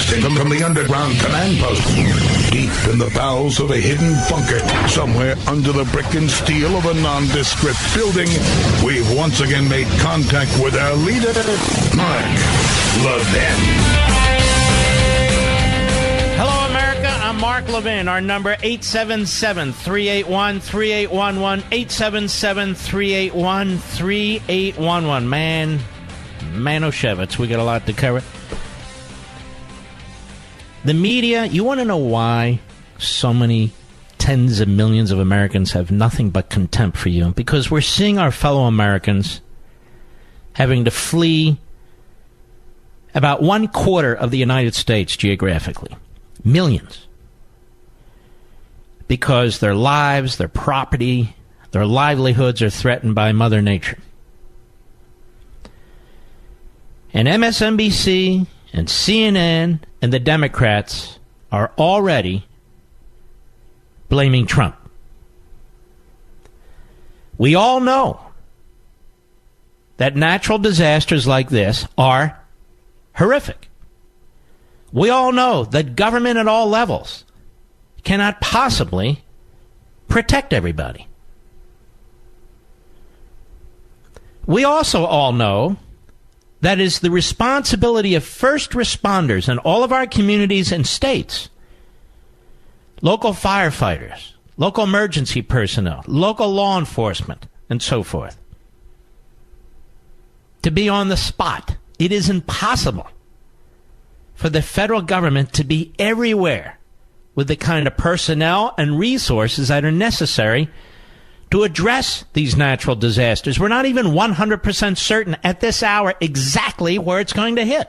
broadcasting from the underground command post, deep in the bowels of a hidden bunker, somewhere under the brick and steel of a nondescript building, we've once again made contact with our leader, Mark Levin. Hello, America. I'm Mark Levin. Our number, 877-381-3811, 877-381-3811. Manoshevitz, we got a lot to cover. The media, you want to know why so many tens of millions of Americans have nothing but contempt for you? Because we're seeing our fellow Americans having to flee about 1/4 of the United States geographically. Millions. Because their lives, their property, their livelihoods are threatened by Mother Nature. And MSNBC and CNN and the Democrats are already blaming Trump. We all know that natural disasters like this are horrific. We all know that government at all levels cannot possibly protect everybody. We also all know that is the responsibility of first responders in all of our communities and states, local firefighters, local emergency personnel, local law enforcement, and so forth, to be on the spot. It is impossible for the federal government to be everywhere with the kind of personnel and resources that are necessary to address these natural disasters. We're not even 100% certain at this hour exactly where it's going to hit.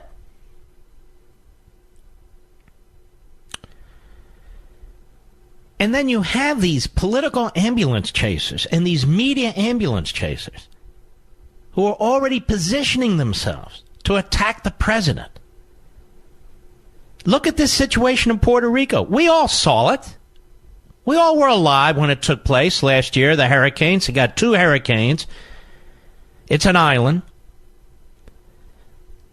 And then you have these political ambulance chasers and these media ambulance chasers who are already positioning themselves to attack the president. Look at this situation in Puerto Rico. We all saw it. We all were alive when it took place last year, the hurricanes. It got 2 hurricanes. It's an island.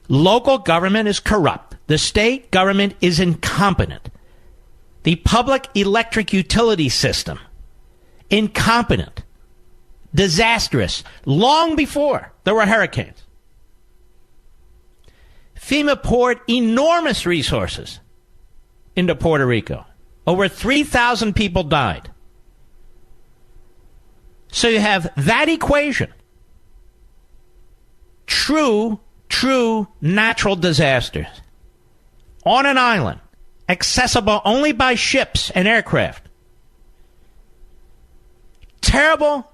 Local government is corrupt. The state government is incompetent. The public electric utility system, incompetent, disastrous, long before there were hurricanes. FEMA poured enormous resources into Puerto Rico. Over 3,000 people died. So you have that equation. True natural disasters on an island, accessible only by ships and aircraft. Terrible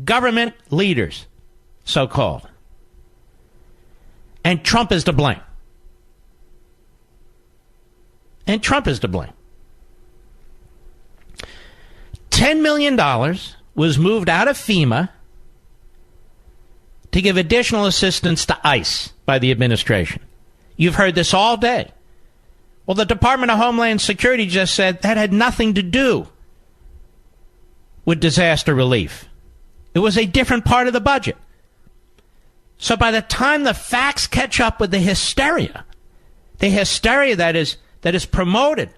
government leaders, so-called. And Trump is to blame. And Trump is to blame. $10 million was moved out of FEMA to give additional assistance to ICE by the administration. You've heard this all day. Well, the Department of Homeland Security just said that had nothing to do with disaster relief. It was a different part of the budget. So by the time the facts catch up with the hysteria that is promoted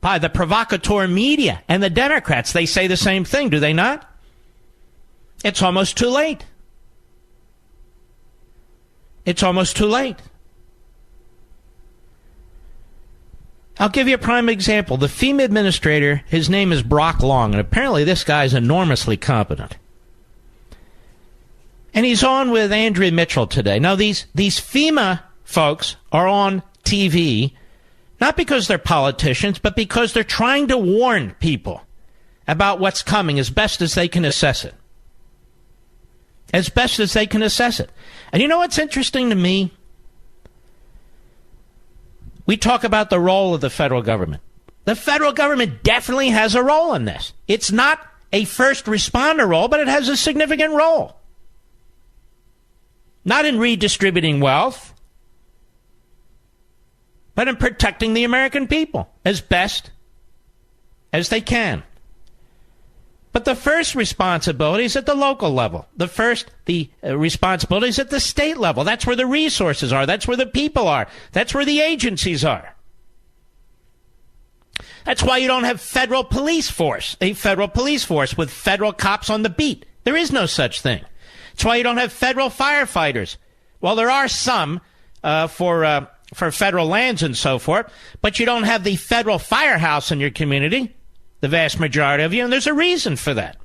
by the provocateur media and the Democrats, they say the same thing, do they not? It's almost too late. It's almost too late. I'll give you a prime example. The FEMA administrator, his name is Brock Long, and apparently this guy is enormously competent. And he's on with Andrea Mitchell today. Now, these FEMA folks are on TV, not because they're politicians, but because they're trying to warn people about what's coming as best as they can assess it. As best as they can assess it. And you know what's interesting to me? We talk about the role of the federal government. The federal government definitely has a role in this. It's not a first responder role, but it has a significant role. Not in redistributing wealth, but in protecting the American people as best as they can. But the first responsibility is at the local level. The responsibility is at the state level. That's where the resources are. That's where the people are. That's where the agencies are. That's why you don't have a federal police force with federal cops on the beat. There is no such thing. That's why you don't have federal firefighters. Well, there are some for federal lands and so forth, but you don't have the federal firehouse in your community, the vast majority of you, and there's a reason for that.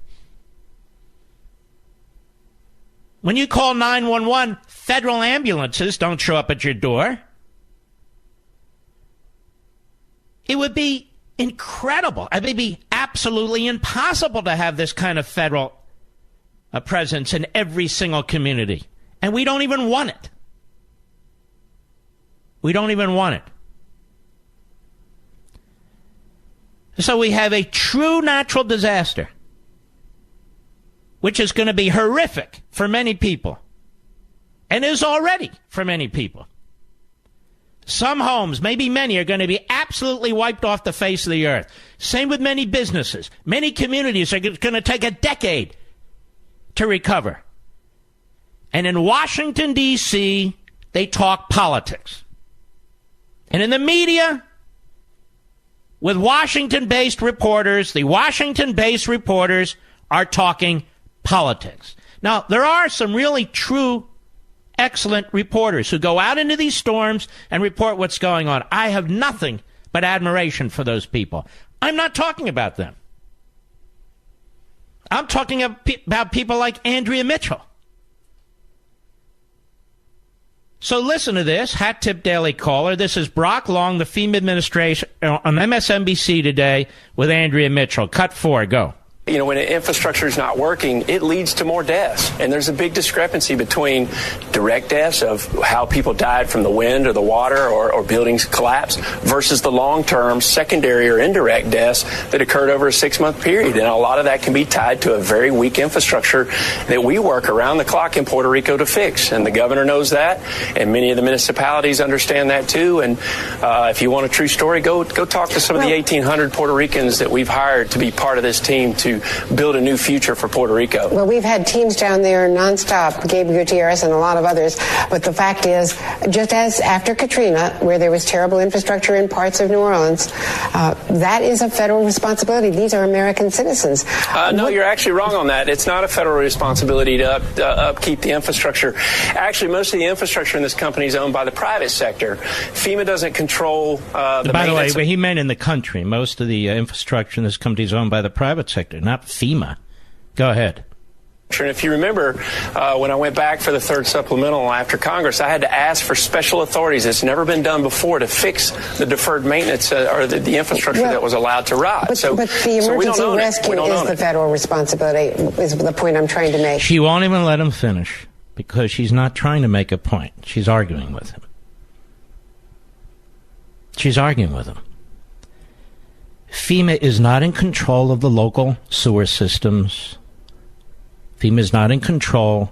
When you call 911, federal ambulances don't show up at your door. It would be incredible. It would be absolutely impossible to have this kind of federal presence in every single community. And we don't even want it. We don't even want it. So we have a true natural disaster, which is going to be horrific for many people, and is already for many people. Some homes, maybe many, are going to be absolutely wiped off the face of the earth. Same with many businesses. Many communities are going to take a decade to recover. And in Washington, D.C., they talk politics. And in the media, with Washington-based reporters, the Washington-based reporters are talking politics. Now, there are some really true, excellent reporters who go out into these storms and report what's going on. I have nothing but admiration for those people. I'm not talking about them. I'm talking about people like Andrea Mitchell. So listen to this, Hat Tip Daily Caller. This is Brock Long, the FEMA administration, on MSNBC today with Andrea Mitchell. Cut 4, go. You know, when infrastructure is not working, it leads to more deaths. And there's a big discrepancy between direct deaths of how people died from the wind or the water or buildings collapse versus the long-term secondary or indirect deaths that occurred over a 6-month period. And a lot of that can be tied to a very weak infrastructure that we work around the clock in Puerto Rico to fix. And the governor knows that, and many of the municipalities understand that too. And if you want a true story, go talk to some of the 1,800 Puerto Ricans that we've hired to be part of this team to build a new future for Puerto Rico. Well, we've had teams down there nonstop, Gabe Gutierrez and a lot of others, but the fact is, just as after Katrina, where there was terrible infrastructure in parts of New Orleans, that is a federal responsibility. These are American citizens. No, you're actually wrong on that. It's not a federal responsibility to upkeep the infrastructure. Actually, most of the infrastructure in this company is owned by the private sector. FEMA doesn't control the By the way, he meant in the country. Most of the infrastructure in this company is owned by the private sector, not FEMA. Go ahead. And if you remember, when I went back for the third supplemental after Congress, I had to ask for special authorities. It's never been done before to fix the deferred maintenance or the infrastructure that was allowed to rot. But the emergency rescue is the federal responsibility, is the point I'm trying to make. She won't even let him finish because she's not trying to make a point. She's arguing with him. She's arguing with him. FEMA is not in control of the local sewer systems. FEMA is not in control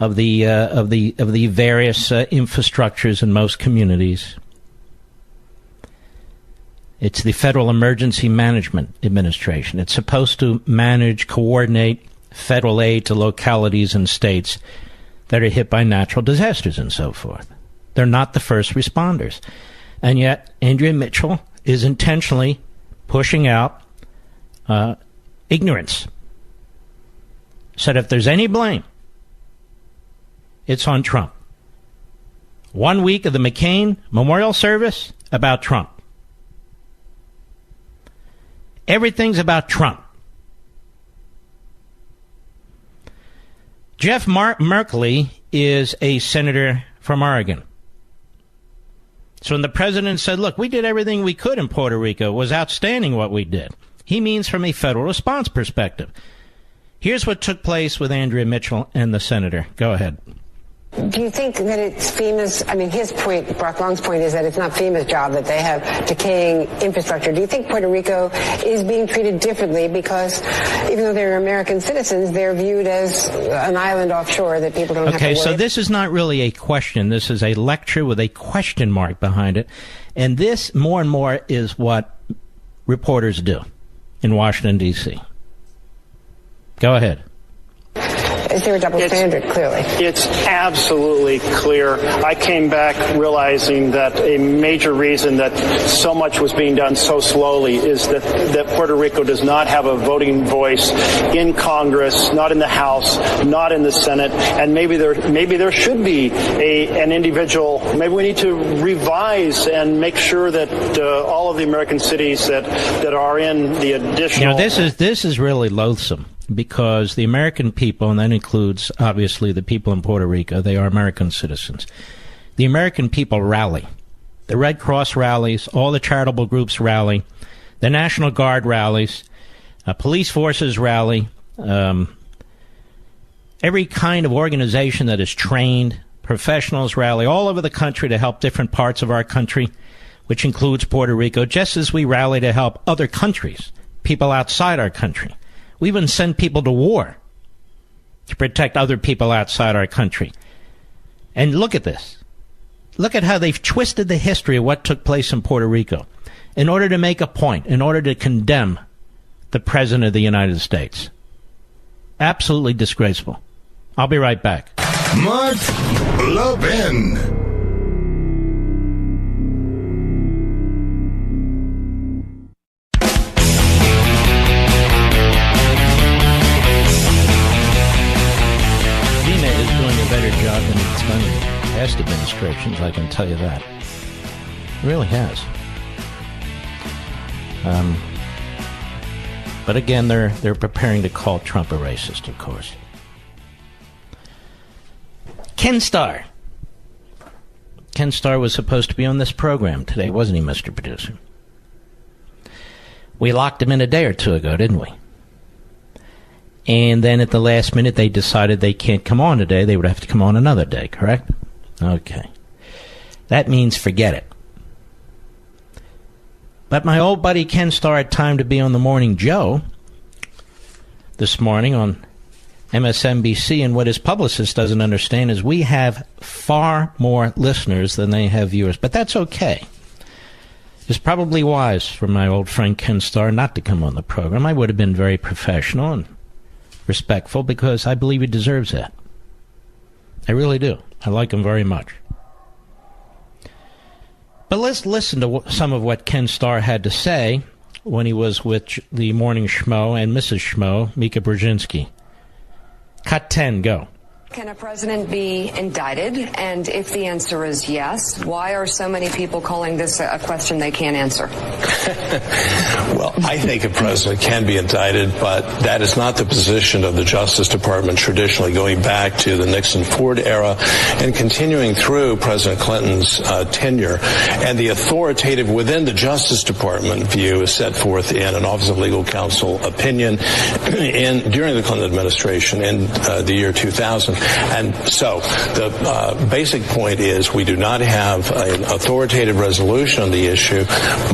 of the various infrastructures in most communities. It's the Federal Emergency Management Administration. It's supposed to manage, coordinate federal aid to localities and states that are hit by natural disasters and so forth. They're not the first responders. And yet, Andrea Mitchell is intentionally pushing out ignorance. Said if there's any blame, it's on Trump. 1 week of the McCain Memorial Service about Trump. Everything's about Trump. Jeff Merkley is a senator from Oregon. So when the president said, look, we did everything we could in Puerto Rico, it was outstanding what we did, he means from a federal response perspective. Here's what took place with Andrea Mitchell and the senator. Go ahead. Do you think that it's FEMA's, his point, Brock Long's point is that it's not FEMA's job, that they have decaying infrastructure. Do you think Puerto Rico is being treated differently because even though they're American citizens, they're viewed as an island offshore that people don't have to worry about? Okay, so this is not really a question. This is a lecture with a question mark behind it. And this, more and more, is what reporters do. in Washington, D.C. Go ahead. Is there a double standard, clearly? It's absolutely clear. I came back realizing that a major reason that so much was being done so slowly is that Puerto Rico does not have a voting voice in Congress, not in the House, not in the Senate, and maybe there should be an individual. Maybe we need to revise and make sure that all of the American cities that are in the additional. This is really loathsome. Because the American people, and that includes, obviously, the people in Puerto Rico, they are American citizens. The American people rally. The Red Cross rallies, all the charitable groups rally, the National Guard rallies, police forces rally, every kind of organization that is trained, professionals rally all over the country to help different parts of our country, which includes Puerto Rico, just as we rally to help other countries, people outside our country. We even send people to war to protect other people outside our country. And look at this. Look at how they've twisted the history of what took place in Puerto Rico in order to make a point, in order to condemn the President of the United States. Absolutely disgraceful. I'll be right back. Mark Levin. Better job than it's done in past administrations, I can tell you that. It really has. But again, they're preparing to call Trump a racist, of course. Ken Starr. Ken Starr was supposed to be on this program today, wasn't he, Mr. Producer? We locked him in a day or two ago, didn't we? And then at the last minute, they decided they can't come on today. They would have to come on another day, correct? Okay. That means forget it. But my old buddy Ken Starr had time to be on the Morning Joe this morning on MSNBC, and what his publicist doesn't understand is we have far more listeners than they have viewers. But that's okay. It's probably wise for my old friend Ken Starr not to come on the program. I would have been very professional and respectful because I believe he deserves that. I really do. I like him very much. But let's listen to some of what Ken Starr had to say when he was with the Morning Schmo and Mrs. Schmo, Mika Brzezinski. Cut 10, go. Can a president be indicted? And if the answer is yes, why are so many people calling this a question they can't answer? Well, I think a president can be indicted, but that is not the position of the Justice Department traditionally, going back to the Nixon-Ford era and continuing through President Clinton's tenure. And the authoritative within the Justice Department view is set forth in an Office of Legal Counsel opinion during the Clinton administration in the year 2000. And so the basic point is we do not have an authoritative resolution on the issue.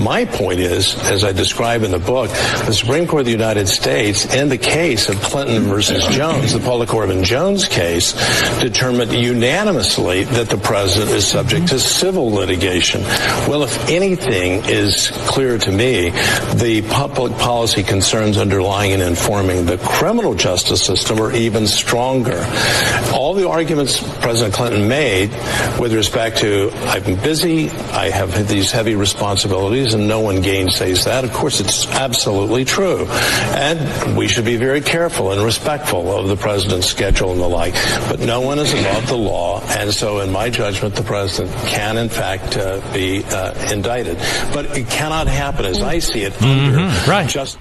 My point is, as I describe in the book, the Supreme Court of the United States, in the case of Clinton versus Jones, the Paula Corbin Jones case, determined unanimously that the president is subject to civil litigation. Well, if anything is clear to me, the public policy concerns underlying and informing the criminal justice system are even stronger. All the arguments President Clinton made with respect to, I've been busy, I have these heavy responsibilities, and no one gainsays that. Of course, it's absolutely true. And we should be very careful and respectful of the president's schedule and the like. But no one is above the law. And so, in my judgment, the president can, in fact, be indicted. But it cannot happen, as I see it, under just...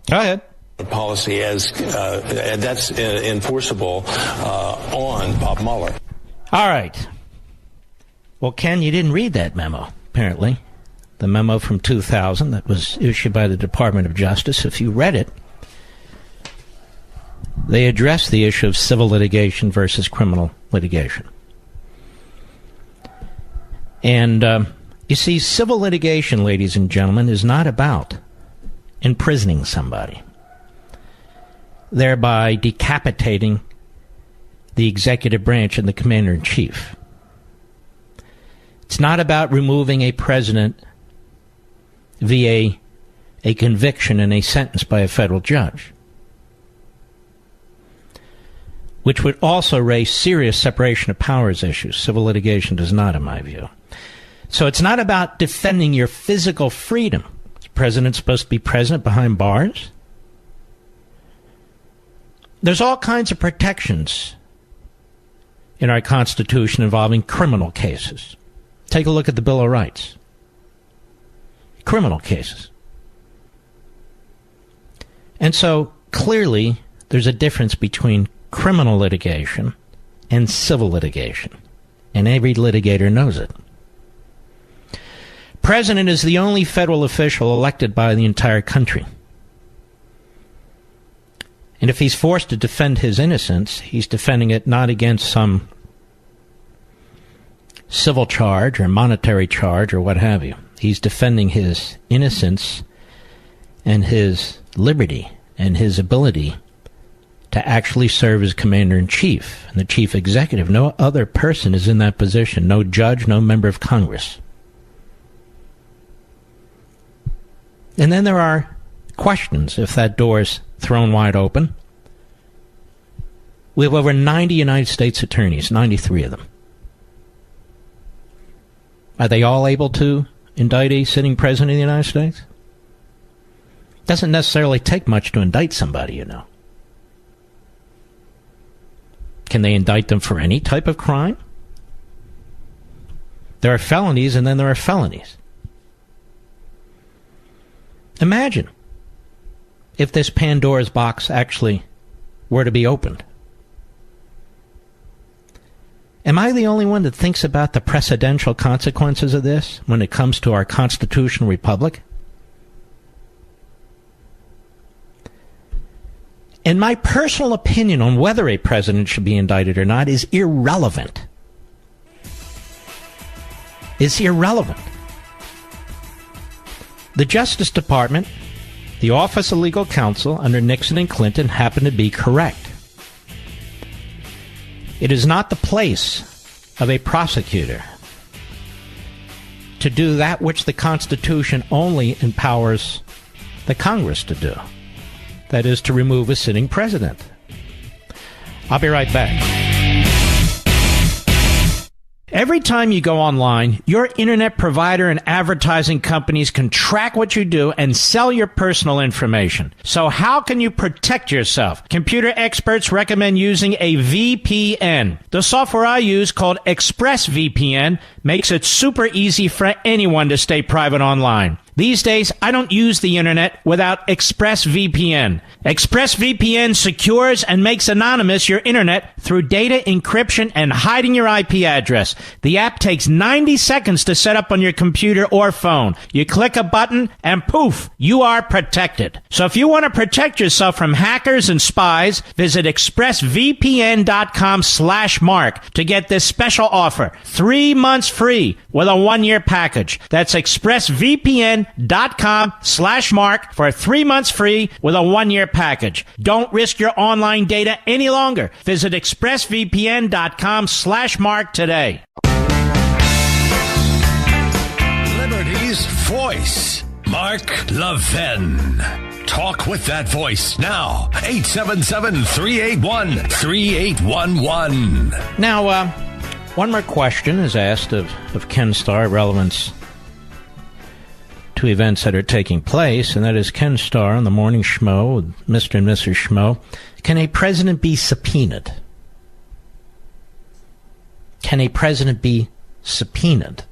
Go ahead. Policy as and that's enforceable on Bob Mueller. All right. Well, Ken, you didn't read that memo, apparently. The memo from 2000 that was issued by the Department of Justice. If you read it, they addressed the issue of civil litigation versus criminal litigation. And you see, civil litigation, ladies and gentlemen, is not about imprisoning somebody, thereby decapitating the executive branch and the commander-in-chief. It's not about removing a president via a conviction and a sentence by a federal judge, which would also raise serious separation of powers issues. Civil litigation does not, in my view. So it's not about defending your physical freedom. Is the president supposed to be president behind bars? There's all kinds of protections in our Constitution involving criminal cases. Take a look at the Bill of Rights. Criminal cases. And so, clearly, there's a difference between criminal litigation and civil litigation. And every litigator knows it. President is the only federal official elected by the entire country. And if he's forced to defend his innocence, he's defending it not against some civil charge or monetary charge or what have you. He's defending his innocence and his liberty and his ability to actually serve as commander-in-chief and the chief executive. No other person is in that position. No judge, no member of Congress. And then there are questions if that door is thrown wide open. We have over 90 United States attorneys, 93 of them. Are they all able to indict a sitting president of the United States? Doesn't necessarily take much to indict somebody, you know. Can they indict them for any type of crime? There are felonies and then there are felonies. Imagine if this Pandora's box actually were to be opened. Am I the only one that thinks about the precedential consequences of this when it comes to our constitutional republic? And my personal opinion on whether a president should be indicted or not is irrelevant. It's irrelevant. The Justice Department, the Office of Legal Counsel under Nixon and Clinton happened to be correct. It is not the place of a prosecutor to do that which the Constitution only empowers the Congress to do. That is, to remove a sitting president. I'll be right back. Every time you go online, your internet provider and advertising companies can track what you do and sell your personal information. So how can you protect yourself? Computer experts recommend using a VPN. The software I use, called ExpressVPN, makes it super easy for anyone to stay private online. These days, I don't use the internet without ExpressVPN. ExpressVPN secures and makes anonymous your internet through data encryption and hiding your IP address. The app takes 90 seconds to set up on your computer or phone. You click a button and poof, you are protected. So if you want to protect yourself from hackers and spies, visit expressvpn.com/mark to get this special offer. 3 months free with a 1-year package. That's expressvpn.com/mark for 3 months free with a 1-year package. Don't risk your online data any longer. Visit expressvpn.com/mark today. Liberty's voice, Mark Levin. Talk with that voice now. 877-381-3811. Now, one more question is asked of Ken Starr, relevance to events that are taking place, and that is Ken Starr on the Morning Schmo with Mr. and Mrs. Schmo. Can a president be subpoenaed? Can a president be subpoenaed?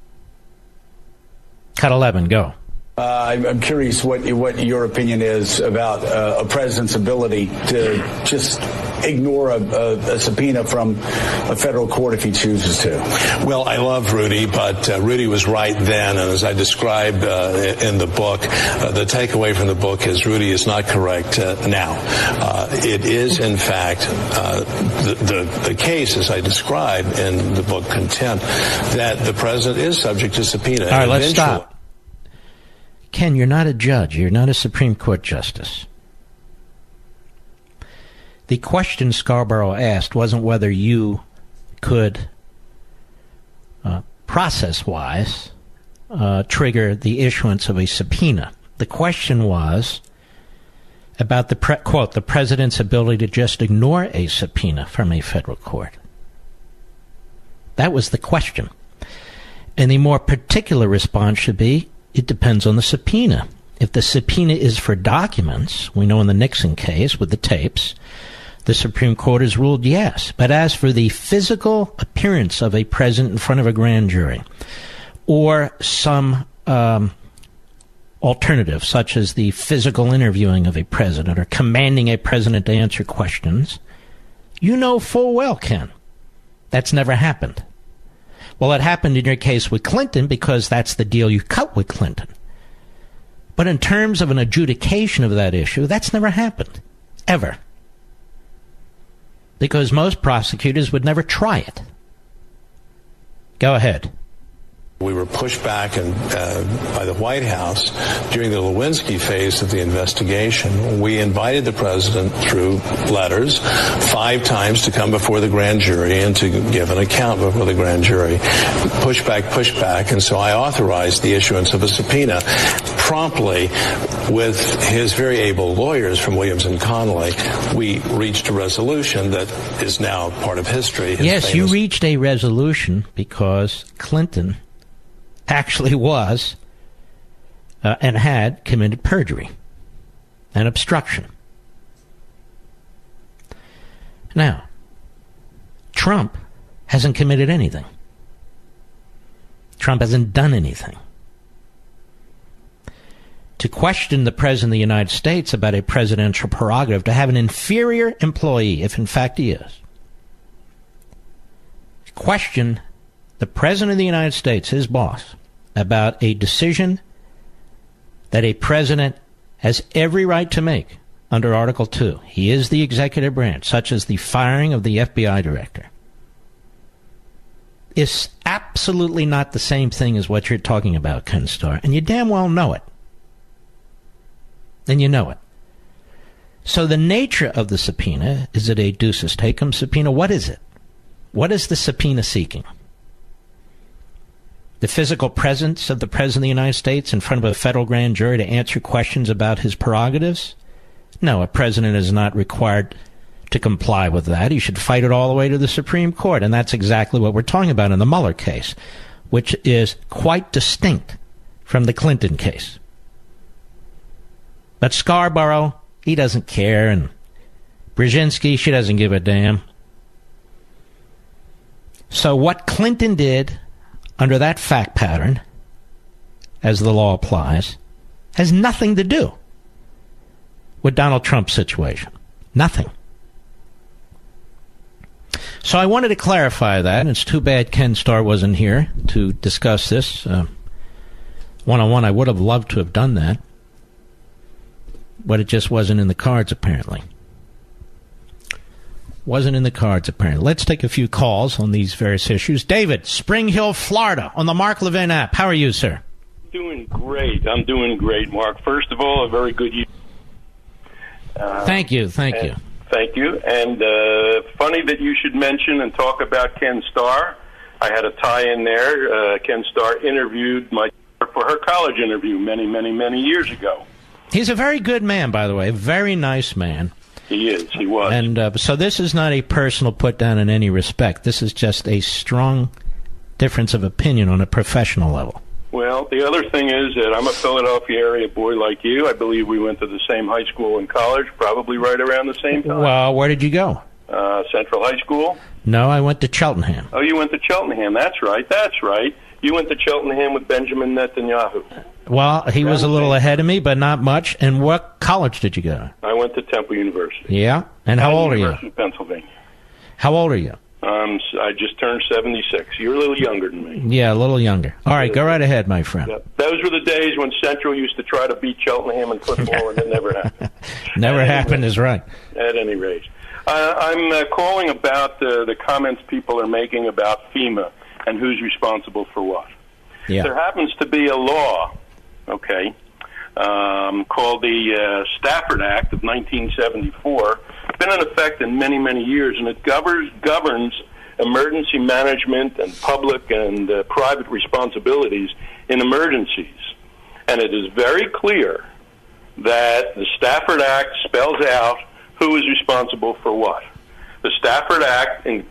Cut 11, go. I'm curious what your opinion is about a president's ability to just ignore a subpoena from a federal court if he chooses to. Well, I love Rudy, but Rudy was right then, and as I described in the book, the takeaway from the book is Rudy is not correct now. It is, in fact, the case, as I described in the book Contempt, that the president is subject to subpoena. All right, let's stop. Ken, you're not a judge. You're not a Supreme Court justice. The question Scarborough asked wasn't whether you could, process-wise, trigger the issuance of a subpoena. The question was about quote, the president's ability to just ignore a subpoena from a federal court. That was the question. And the more particular response should be, it depends on the subpoena. If the subpoena is for documents, we know in the Nixon case with the tapes, the Supreme Court has ruled yes. But as for the physical appearance of a president in front of a grand jury, or some alternative, such as the physical interviewing of a president or commanding a president to answer questions, you know full well, Ken, that's never happened. Well, it happened in your case with Clinton because that's the deal you cut with Clinton. But in terms of an adjudication of that issue, that's never happened. Ever. Because most prosecutors would never try it. Go ahead. We were pushed back by the White House during the Lewinsky phase of the investigation. We invited the president through letters 5 times to come before the grand jury and to give an account before the grand jury. Push back, and so I authorized the issuance of a subpoena promptly. With his very able lawyers from Williams and Connolly, we reached a resolution that is now part of history. Yes, you reached a resolution because Clinton actually was and had committed perjury and obstruction. Now, Trump hasn't committed anything. Trump hasn't done anything. To question the President of the United States about a presidential prerogative to have an inferior employee, if in fact he is, question the President of the United States, his boss, about a decision that a president has every right to make under Article 2. He is the executive branch, such as the firing of the FBI director. It's absolutely not the same thing as what you're talking about, Ken Starr, and you damn well know it. And you know it. So the nature of the subpoena, is it a ducis tecum subpoena? What is it? What is the subpoena seeking? The physical presence of the President of the United States in front of a federal grand jury to answer questions about his prerogatives? No, a president is not required to comply with that. He should fight it all the way to the Supreme Court, and that's exactly what we're talking about in the Mueller case, which is quite distinct from the Clinton case. But Scarborough, he doesn't care, and Brzezinski, she doesn't give a damn. So what Clinton did under that fact pattern, as the law applies, has nothing to do with Donald Trump's situation. Nothing. So I wanted to clarify that, and it's too bad Ken Starr wasn't here to discuss this. One-on-one, I would have loved to have done that, but it just wasn't in the cards, apparently. Wasn't in the cards, apparently. Let's take a few calls on these various issues. David, Spring Hill, Florida, on the Mark Levin app. How are you, sir? Doing great. I'm doing great, Mark. First of all, a very good year. Thank you. Thank you. And funny that you should mention and talk about Ken Starr. I had a tie-in there. Ken Starr interviewed my for her college interview many years ago. He's a very good man, by the way. A very nice man. He is. He was. And so this is not a personal put-down in any respect. This is just a strong difference of opinion on a professional level. Well, the other thing is that I'm a Philadelphia area boy like you. I believe we went to the same high school and college, probably right around the same time. Well, where did you go? Central High School. No, I went to Cheltenham. Oh, you went to Cheltenham. That's right. You went to Cheltenham with Benjamin Netanyahu. Well, he was a little ahead of me, but not much. And what college did you go to? I went to Temple University. Yeah? And how old are you? University of Pennsylvania. How old are you? I just turned 76. You're a little younger than me. Yeah, a little younger. All right, go right ahead, my friend. Yep. Those were the days when Central used to try to beat Cheltenham in football, and it never happened. Never happened is right. At any rate. I'm calling about the comments people are making about FEMA and who's responsible for what. Yeah. There happens to be a law, called the Stafford Act of 1974. It's been in effect in many years, and it governs emergency management and public and private responsibilities in emergencies. And it is very clear that the Stafford Act spells out who is responsible for what. The Stafford Act, in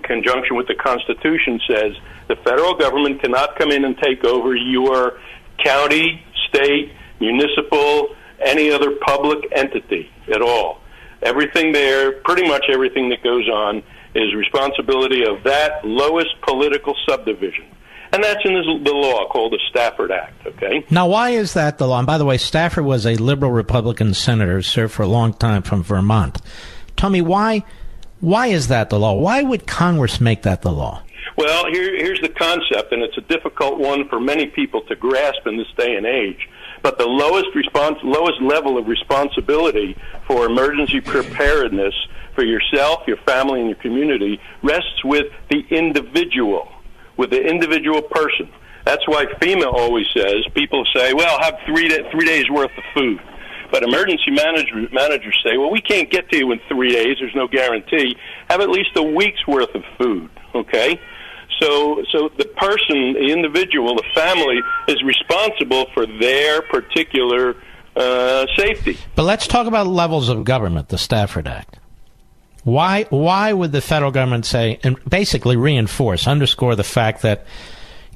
conjunction with the Constitution, says the federal government cannot come in and take over your county, state, municipal, any other public entity at all. Everything there, pretty much everything that goes on, is responsibility of that lowest political subdivision. And that's in the law called the Stafford Act, okay? Now, why is that the law? And by the way, Stafford was a liberal Republican senator, served for a long time from Vermont. Tell me, why is that the law? Why would Congress make that the law? Well, here's the concept, and it's a difficult one for many people to grasp in this day and age. But the lowest level of responsibility for emergency preparedness for yourself, your family, and your community rests with the individual, with the individual person. That's why FEMA always says, people say, well, have 3 days worth of food. But emergency managers say, well, we can't get to you in 3 days. There's no guarantee. Have at least a week's worth of food, okay? So the person, the individual, the family is responsible for their particular safety. But let's talk about levels of government, the Stafford Act. Why would the federal government say, and basically underscore the fact that,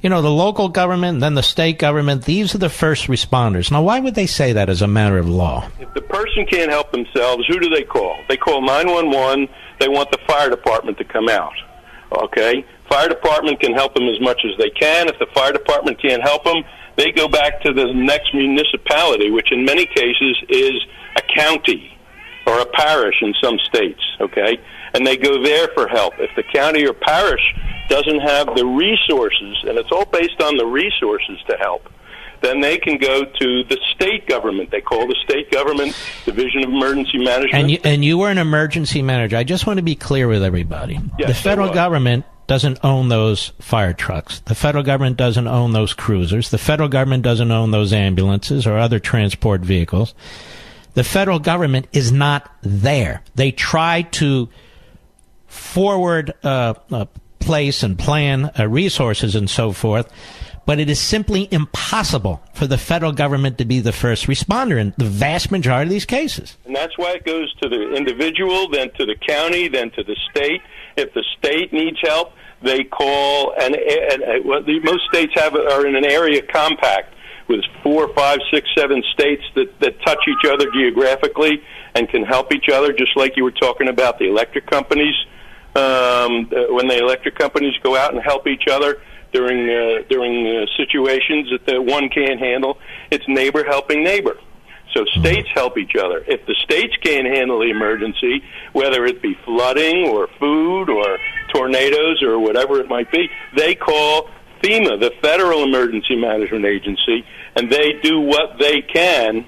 the local government, then the state government, these are the first responders. Now, why would they say that as a matter of law? If the person can't help themselves, who do they call? They call 911. They want the fire department to come out, okay? Fire department can help them as much as they can. If the fire department can't help them, they go back to the next municipality, which in many cases is a county or a parish in some states, okay? And they go there for help. If the county or parish doesn't have the resources, and it's all based on the resources to help, then they can go to the state government. They call the state government Division of Emergency Management. And you were an emergency manager. I just want to be clear with everybody. Yes, the federal government doesn't own those fire trucks. The federal government doesn't own those cruisers. The federal government doesn't own those ambulances or other transport vehicles. The federal government is not there. They try to forward place and plan resources and so forth, but it is simply impossible for the federal government to be the first responder in the vast majority of these cases. And that's why it goes to the individual, then to the county, then to the state. If the state needs help, they call, and most states are in an area compact with 4, 5, 6, 7 states that touch each other geographically and can help each other, just like you were talking about the electric companies. When the electric companies go out and help each other during situations that one can't handle, it's neighbor helping neighbor. So states help each other. If the states can't handle the emergency, whether it be flooding or food or tornadoes or whatever it might be, they call FEMA, the Federal Emergency Management Agency, and they do what they can,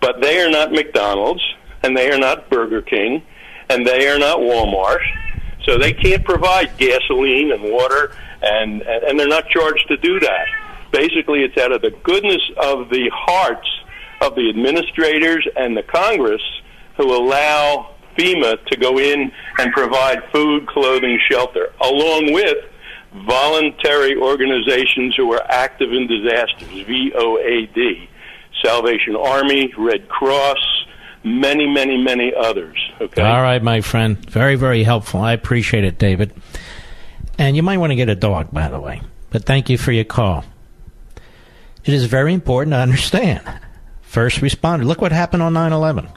but they are not McDonald's, and they are not Burger King, and they are not Walmart. So they can't provide gasoline and water, and they're not charged to do that. Basically, it's out of the goodness of the hearts of the administrators and the Congress who allow FEMA to go in and provide food, clothing, shelter, along with voluntary organizations who are active in disasters, VOAD, Salvation Army, Red Cross, many, many, many others. Okay. All right, my friend. Very, very helpful. I appreciate it, David. And you might want to get a dog, by the way. But thank you for your call. It is very important to understand. First responder. Look what happened on 9/11.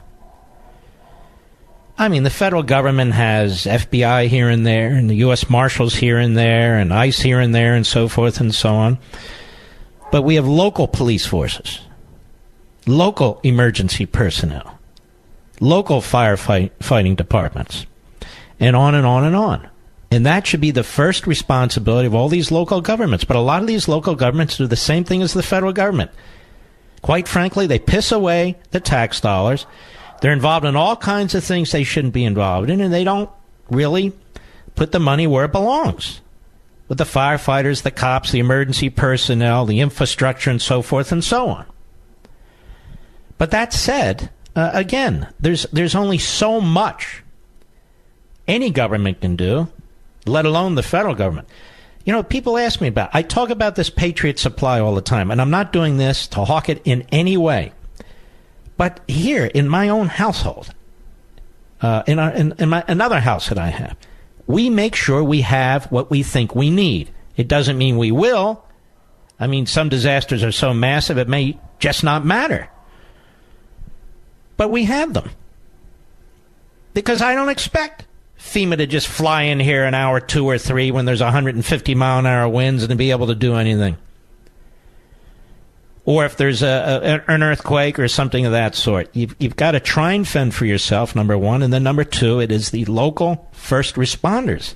I mean, the federal government has FBI here and there, and the U.S. Marshals here and there, and ICE here and there, and so forth and so on. But we have local police forces, local emergency personnel, local firefighting departments, and on and on and on. And that should be the first responsibility of all these local governments. But a lot of these local governments do the same thing as the federal government. Quite frankly, they piss away the tax dollars. They're involved in all kinds of things they shouldn't be involved in, and they don't really put the money where it belongs. With the firefighters, the cops, the emergency personnel, the infrastructure, and so forth and so on. But that said, again, there's only so much any government can do, let alone the federal government. You know, people ask me about, I talk about this Patriot supply all the time, and I'm not doing this to hawk it in any way. But here, in my own household, in another house that I have, we make sure we have what we think we need. It doesn't mean we will. I mean, some disasters are so massive it may just not matter. But we have them. Because I don't expect FEMA to just fly in here an hour, 2 or 3 when there's 150-mile-an-hour winds and to be able to do anything. Or if there's an earthquake or something of that sort. You've got to try and fend for yourself, number one. And then number two, it is the local first responders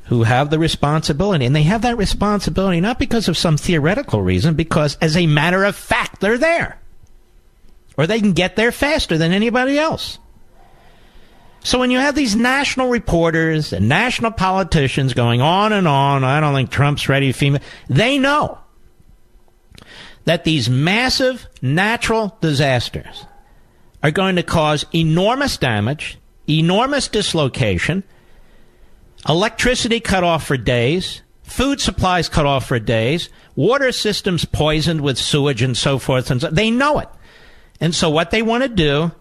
who have the responsibility. And they have that responsibility not because of some theoretical reason, because as a matter of fact, they're there. Or they can get there faster than anybody else. So when you have these national reporters and national politicians going on and on, I don't think Trump's ready, FEMA, they know that these massive natural disasters are going to cause enormous damage, enormous dislocation, electricity cut off for days, food supplies cut off for days, water systems poisoned with sewage and so forth. And so they know it. And so what they want to do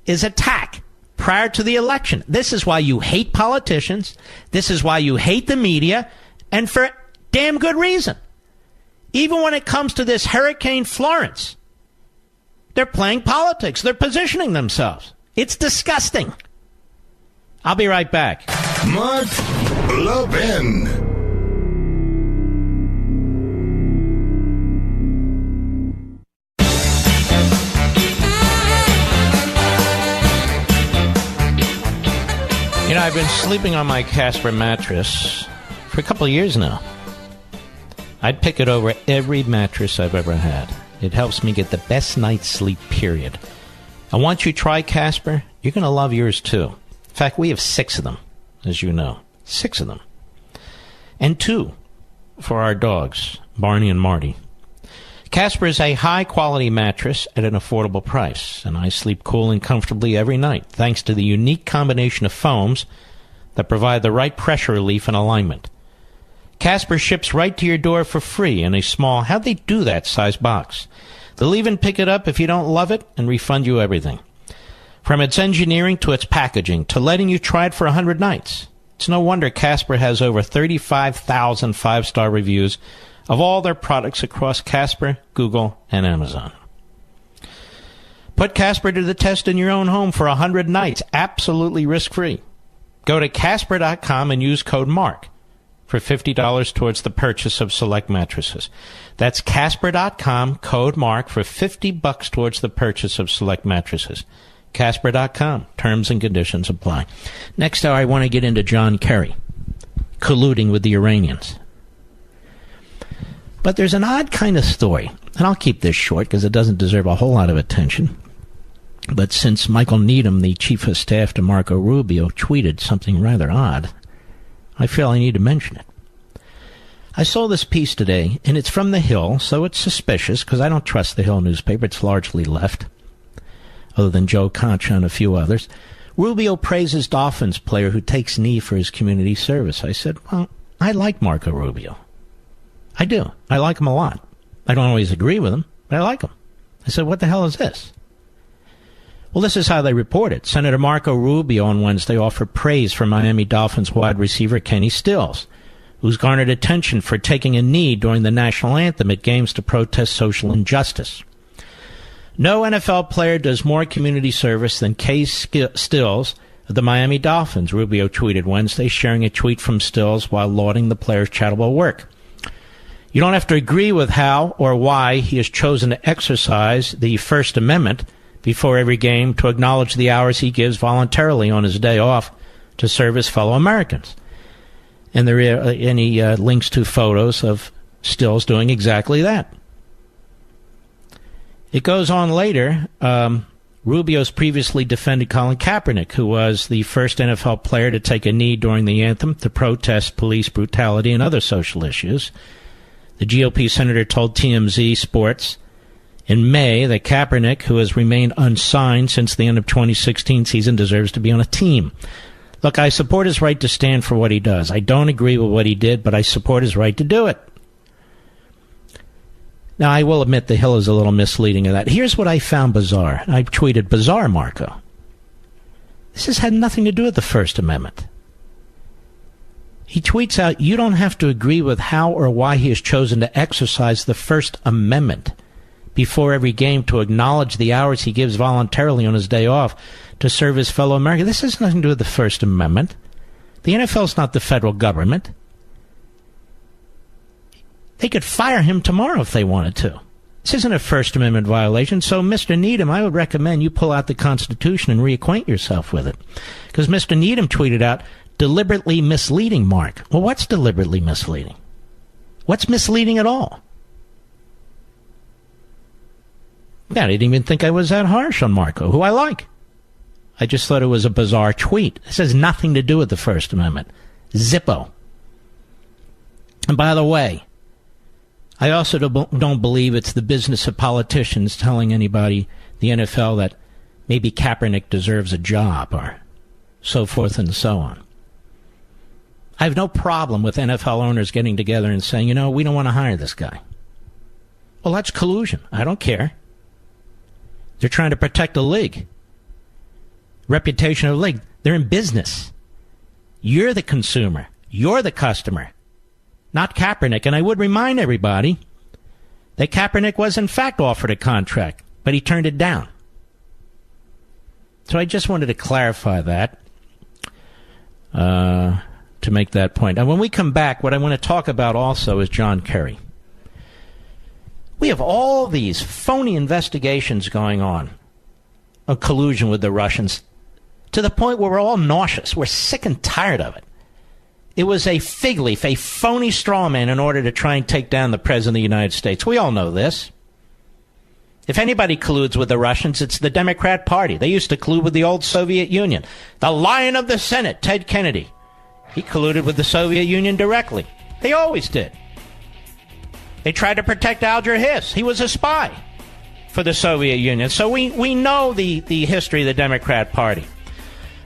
is attack prior to the election. This is why you hate politicians. This is why you hate the media, and for damn good reason. Even when it comes to this Hurricane Florence, they're playing politics. They're positioning themselves. It's disgusting. I'll be right back. Mark Levin. You know, I've been sleeping on my Casper mattress for a couple of years now. I'd pick it over every mattress I've ever had. It helps me get the best night's sleep, period. And once you try Casper, you're going to love yours too. In fact, we have 6 of them, as you know. 6 of them. And 2 for our dogs, Barney and Marty. Casper is a high-quality mattress at an affordable price, and I sleep cool and comfortably every night, thanks to the unique combination of foams that provide the right pressure relief and alignment. Casper ships right to your door for free in a small, how'd they do that, size box. They'll even pick it up if you don't love it and refund you everything. From its engineering to its packaging to letting you try it for 100 nights. It's no wonder Casper has over 35,000 5-star reviews of all their products across Casper, Google, and Amazon. Put Casper to the test in your own home for 100 nights, absolutely risk-free. Go to Casper.com and use code MARK for $50 towards the purchase of select mattresses. That's Casper.com, code MARK for $50 towards the purchase of select mattresses. Casper.com. Terms and conditions apply. Next hour, I want to get into John Kerry colluding with the Iranians. But there's an odd kind of story, and I'll keep this short because it doesn't deserve a whole lot of attention. But since Michael Needham, the chief of staff to Marco Rubio, tweeted something rather odd, I feel I need to mention it. I saw this piece today, and it's from The Hill, so it's suspicious because I don't trust The Hill newspaper. It's largely left, other than Joe Concha and a few others. Rubio praises Dolphins player who takes knee for his community service. I said, well, I like Marco Rubio. I do. I like him a lot. I don't always agree with him, but I like him. I said, what the hell is this? Well, this is how they report it. Senator Marco Rubio on Wednesday offered praise for Miami Dolphins wide receiver Kenny Stills, who's garnered attention for taking a knee during the national anthem at games to protest social injustice. No NFL player does more community service than Kay Stills of the Miami Dolphins, Rubio tweeted Wednesday, sharing a tweet from Stills while lauding the player's charitable work. You don't have to agree with how or why he has chosen to exercise the First Amendment before every game to acknowledge the hours he gives voluntarily on his day off to serve his fellow Americans. And there are any links to photos of Stills doing exactly that. It goes on later. Rubio's previously defended Colin Kaepernick, who was the first NFL player to take a knee during the anthem to protest police brutality and other social issues. The GOP senator told TMZ Sports in May that Kaepernick, who has remained unsigned since the end of 2016 season, deserves to be on a team. Look, I support his right to stand for what he does. I don't agree with what he did, but I support his right to do it. Now, I will admit the Hill is a little misleading of that. Here's what I found bizarre. I tweeted, bizarre, Marco. This has had nothing to do with the First Amendment. He tweets out, you don't have to agree with how or why he has chosen to exercise the First Amendment before every game to acknowledge the hours he gives voluntarily on his day off to serve his fellow Americans. This has nothing to do with the First Amendment. The NFL is not the federal government. They could fire him tomorrow if they wanted to. This isn't a First Amendment violation. So, Mr. Needham, I would recommend you pull out the Constitution and reacquaint yourself with it. Because Mr. Needham tweeted out, deliberately misleading, Mark. Well, what's deliberately misleading? What's misleading at all? Yeah, I didn't even think I was that harsh on Marco, who I like. I just thought it was a bizarre tweet. This has nothing to do with the First Amendment. Zippo. And by the way, I also don't believe it's the business of politicians telling anybody, the NFL, that maybe Kaepernick deserves a job or so forth and so on. I have no problem with NFL owners getting together and saying, we don't want to hire this guy. Well, that's collusion. I don't care. They're trying to protect the league. Reputation of the league. They're in business. You're the consumer. You're the customer. Not Kaepernick. And I would remind everybody that Kaepernick was in fact offered a contract, but he turned it down. So I just wanted to clarify that, to make that point. And when we come back, what I want to talk about also is John Kerry. We have all these phony investigations going on of collusion with the Russians to the point where we're all nauseous. We're sick and tired of it. It was a fig leaf, a phony straw man in order to try and take down the President of the United States. We all know this. If anybody colludes with the Russians, it's the Democrat Party. They used to collude with the old Soviet Union. The Lion of the Senate, Ted Kennedy. He colluded with the Soviet Union directly. They always did. They tried to protect Alger Hiss. He was a spy for the Soviet Union. So we know the history of the Democrat Party.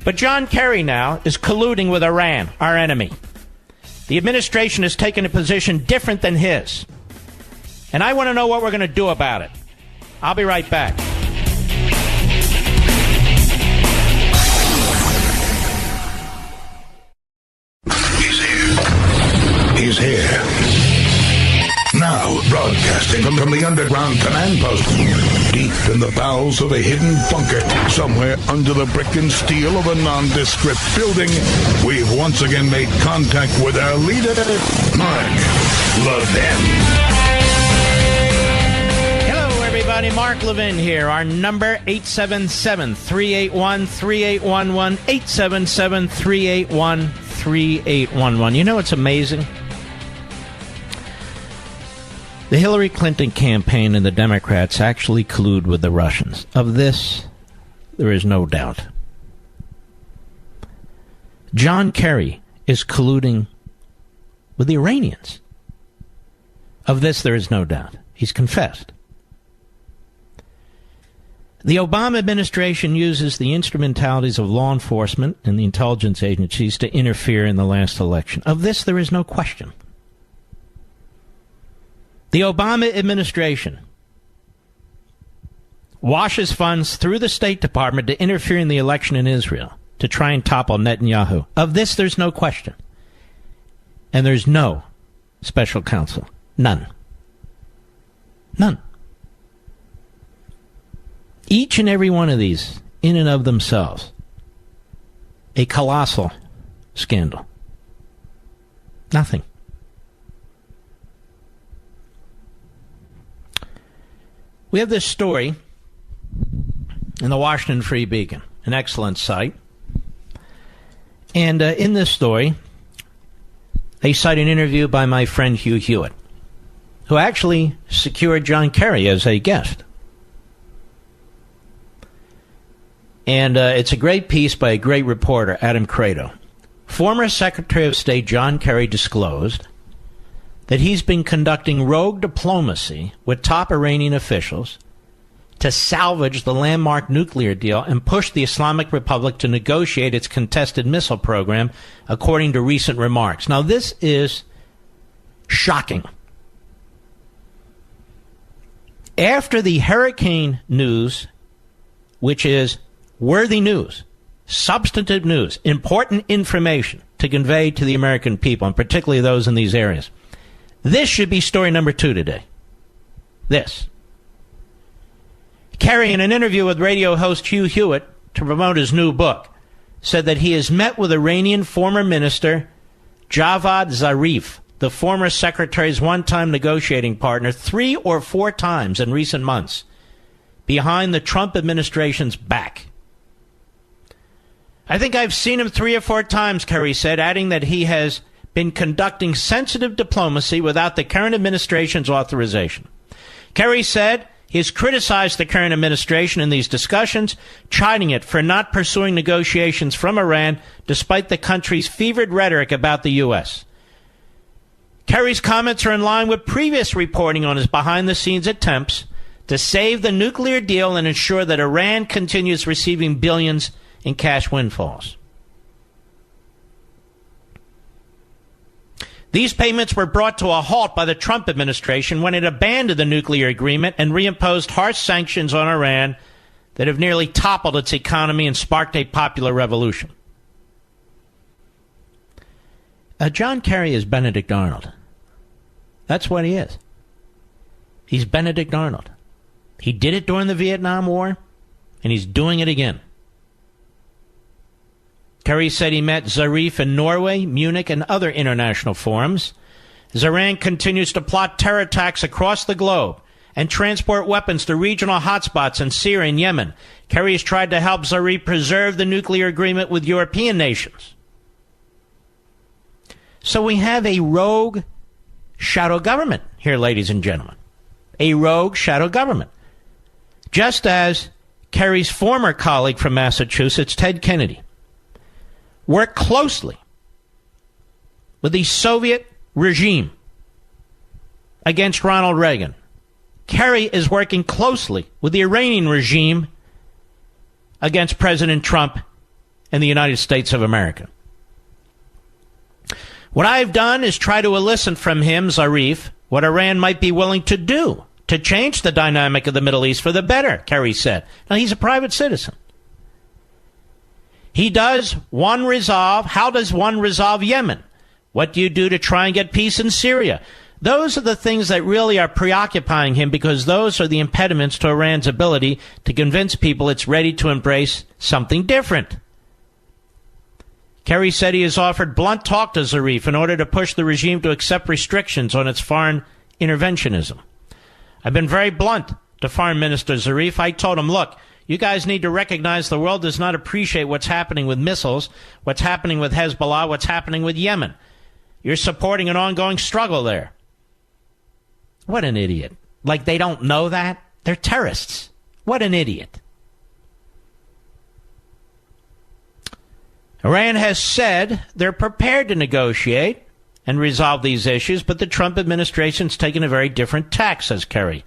But John Kerry now is colluding with Iran, our enemy. The administration has taken a position different than his. And I want to know what we're going to do about it. I'll be right back. He's here. Now, broadcasting from the underground command post, deep in the bowels of a hidden bunker, somewhere under the brick and steel of a nondescript building, we've once again made contact with our leader, Mark Levin. Hello, everybody. Mark Levin here. Our number, 877-381-3811, 877-381-3811. You know what's amazing? The Hillary Clinton campaign and the Democrats actually collude with the Russians. Of this, there is no doubt. John Kerry is colluding with the Iranians. Of this, there is no doubt. He's confessed. The Obama administration uses the instrumentalities of law enforcement and the intelligence agencies to interfere in the last election. Of this, there is no question. The Obama administration washes funds through the State Department to interfere in the election in Israel to try and topple Netanyahu. Of this, there's no question. And there's no special counsel. None. None. Each and every one of these, in and of themselves, a colossal scandal. Nothing. We have this story in the Washington Free Beacon, an excellent site. And in this story, they cite an interview by my friend Hugh Hewitt, who actually secured John Kerry as a guest. And it's a great piece by a great reporter, Adam Credo. Former Secretary of State John Kerry disclosed that he's been conducting rogue diplomacy with top Iranian officials to salvage the landmark nuclear deal and push the Islamic Republic to negotiate its contested missile program, according to recent remarks. Now, this is shocking. After the hurricane news, which is worthy news, substantive news, important information to convey to the American people, and particularly those in these areas, this should be story number 2 today. This. Kerry, in an interview with radio host Hugh Hewitt to promote his new book, said that he has met with Iranian former minister Javad Zarif, the former secretary's one-time negotiating partner, 3 or 4 times in recent months, behind the Trump administration's back. I think I've seen him 3 or 4 times, Kerry said, adding that he has been conducting sensitive diplomacy without the current administration's authorization. Kerry said he has criticized the current administration in these discussions, chiding it for not pursuing negotiations from Iran despite the country's fevered rhetoric about the U.S. Kerry's comments are in line with previous reporting on his behind-the-scenes attempts to save the nuclear deal and ensure that Iran continues receiving billions in cash windfalls. These payments were brought to a halt by the Trump administration when it abandoned the nuclear agreement and reimposed harsh sanctions on Iran that have nearly toppled its economy and sparked a popular revolution. John Kerry is Benedict Arnold. That's what he is. He's Benedict Arnold. He did it during the Vietnam War, and he's doing it again. Kerry said he met Zarif in Norway, Munich, and other international forums. As Iran continues to plot terror attacks across the globe and transport weapons to regional hotspots in Syria and Yemen, Kerry has tried to help Zarif preserve the nuclear agreement with European nations. So we have a rogue shadow government here, ladies and gentlemen. A rogue shadow government. Just as Kerry's former colleague from Massachusetts, Ted Kennedy, worked closely with the Soviet regime against Ronald Reagan. Kerry is working closely with the Iranian regime against President Trump and the United States of America. What I've done is try to elicit from him, Zarif, what Iran might be willing to do to change the dynamic of the Middle East for the better, Kerry said. Now, he's a private citizen. How does one resolve Yemen? What do you do to try and get peace in Syria? Those are the things that really are preoccupying him, because those are the impediments to Iran's ability to convince people it's ready to embrace something different. Kerry said he has offered blunt talk to Zarif in order to push the regime to accept restrictions on its foreign interventionism. I've been very blunt to Foreign Minister Zarif. I told him, look, you guys need to recognize the world does not appreciate what's happening with missiles, what's happening with Hezbollah, what's happening with Yemen. You're supporting an ongoing struggle there. What an idiot. Like they don't know that? They're terrorists. What an idiot. Iran has said they're prepared to negotiate and resolve these issues, but the Trump administration's taken a very different tack, says Kerry.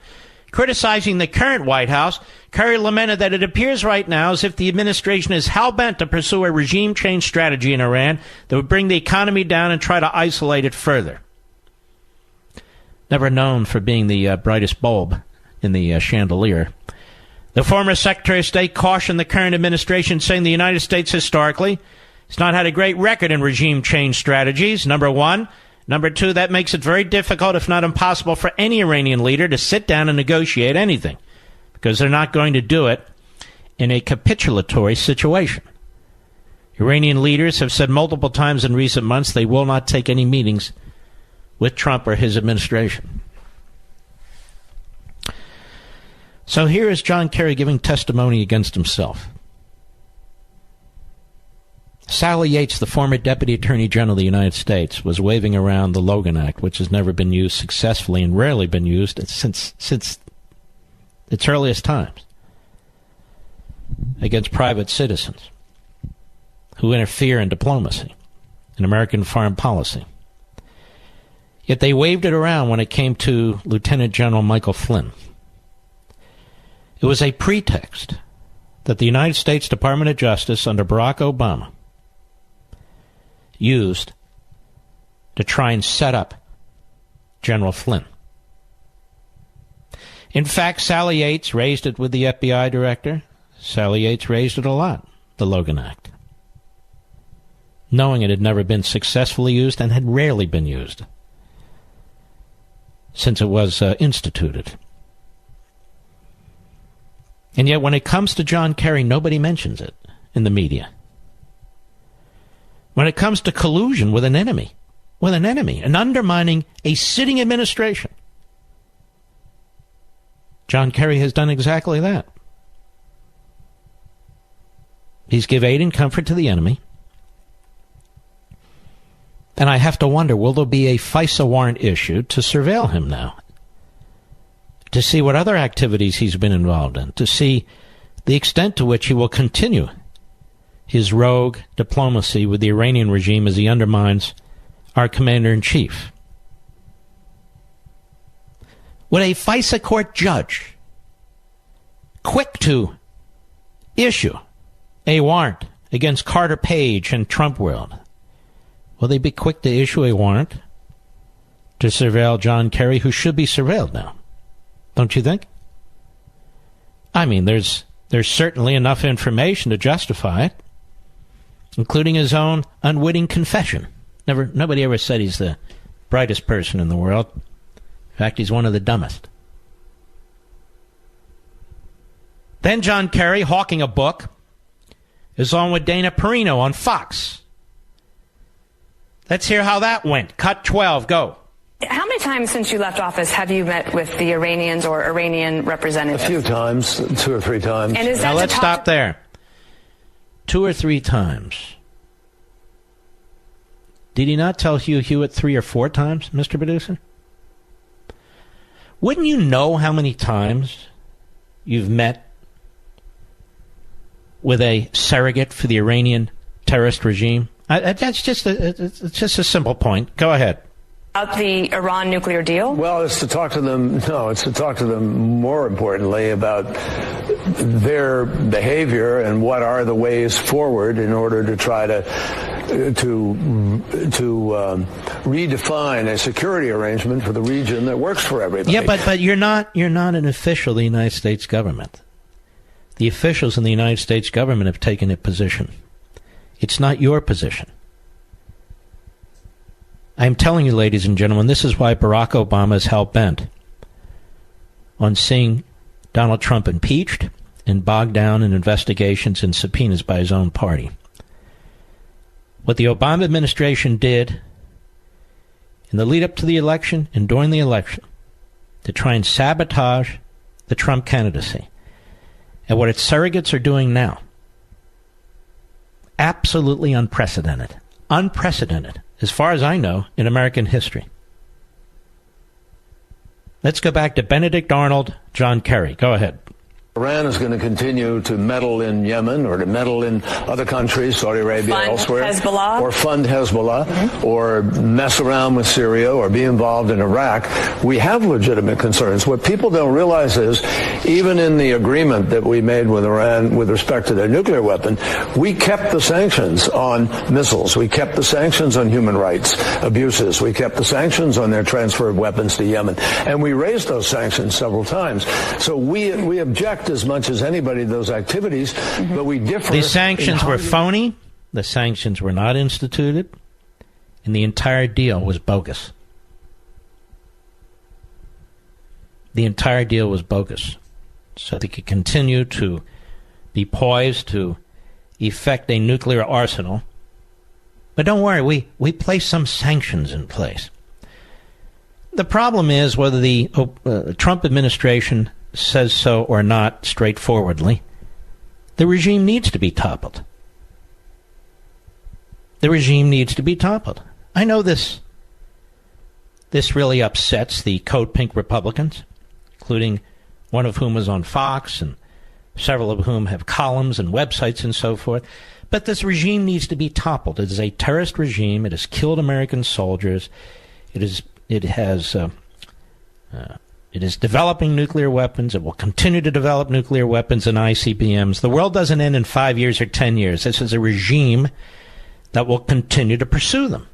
Criticizing the current White House, Kerry lamented that it appears right now as if the administration is hell-bent to pursue a regime change strategy in Iran that would bring the economy down and try to isolate it further. Never known for being the brightest bulb in the chandelier. The former Secretary of State cautioned the current administration, saying the United States historically has not had a great record in regime change strategies, number one. Number two, that makes it very difficult, if not impossible, for any Iranian leader to sit down and negotiate anything, because they're not going to do it in a capitulatory situation. Iranian leaders have said multiple times in recent months they will not take any meetings with Trump or his administration. So here is John Kerry giving testimony against himself. Sally Yates, the former Deputy Attorney General of the United States, was waving around the Logan Act, which has never been used successfully and rarely been used since its earliest times, against private citizens who interfere in diplomacy and American foreign policy. Yet they waved it around when it came to Lieutenant General Michael Flynn. It was a pretext that the United States Department of Justice under Barack Obama used to try and set up General Flynn. In fact, Sally Yates raised it with the FBI director. Sally Yates raised it a lot, the Logan Act, knowing it had never been successfully used and had rarely been used since it was instituted. And yet when it comes to John Kerry, nobody mentions it in the media. When it comes to collusion with an enemy, and undermining a sitting administration, John Kerry has done exactly that. He's give aid and comfort to the enemy. And I have to wonder, will there be a FISA warrant issued to surveil him now? To see what other activities he's been involved in, to see the extent to which he will continue his rogue diplomacy with the Iranian regime as he undermines our commander-in-chief. Would a FISA court judge, quick to issue a warrant against Carter Page and Trump World, will they be quick to issue a warrant to surveil John Kerry, who should be surveilled now? Don't you think? I mean, there's certainly enough information to justify it, including his own unwitting confession. Nobody ever said he's the brightest person in the world. In fact, he's one of the dumbest. Then John Kerry, hawking a book, is on with Dana Perino on Fox. Let's hear how that went. Cut 12, go. How many times since you left office have you met with the Iranians or Iranian representatives? A few times, 2 or 3 times. And is that now let's stop there. 2 or 3 times. Did he not tell Hugh Hewitt 3 or 4 times, Mr. Producer? Wouldn't you know how many times you've met with a surrogate for the Iranian terrorist regime? That's just a simple point. Go ahead. About the Iran nuclear deal? Well, it's to talk to them. No, it's to talk to them more importantly about their behavior and what are the ways forward in order to try to redefine a security arrangement for the region that works for everybody. Yeah, but you're not an official of the United States government. The officials in the United States government have taken a position. It's not your position. I'm telling you, ladies and gentlemen, this is why Barack Obama is hell-bent on seeing Donald Trump impeached and bogged down in investigations and subpoenas by his own party. What the Obama administration did in the lead-up to the election and during the election to try and sabotage the Trump candidacy, and what its surrogates are doing now, absolutely unprecedented. Unprecedented, as far as I know, in American history. Let's go back to Benedict Arnold, John Kerry. Go ahead. Iran is going to continue to meddle in Yemen or to meddle in other countries, Saudi Arabia, elsewhere, Hezbollah. Or fund Hezbollah, or mess around with Syria, or be involved in Iraq. We have legitimate concerns. What people don't realize is, even in the agreement that we made with Iran with respect to their nuclear weapon, we kept the sanctions on missiles. We kept the sanctions on human rights abuses. We kept the sanctions on their transfer of weapons to Yemen. And we raised those sanctions several times. So we object as much as anybody to those activities, but we differ. The sanctions were phony. The sanctions were not instituted. And the entire deal was bogus. The entire deal was bogus. So they could continue to be poised to effect a nuclear arsenal. But don't worry, we placed some sanctions in place. The problem is whether the Trump administration says so or not straightforwardly, the regime needs to be toppled. The regime needs to be toppled. I know this really upsets the Code Pink Republicans, including one of whom was on Fox and several of whom have columns and websites and so forth. But this regime needs to be toppled. It is a terrorist regime. It has killed American soldiers. It has It is developing nuclear weapons. It will continue to develop nuclear weapons and ICBMs. The world doesn't end in 5 years or 10 years. This is a regime that will continue to pursue them.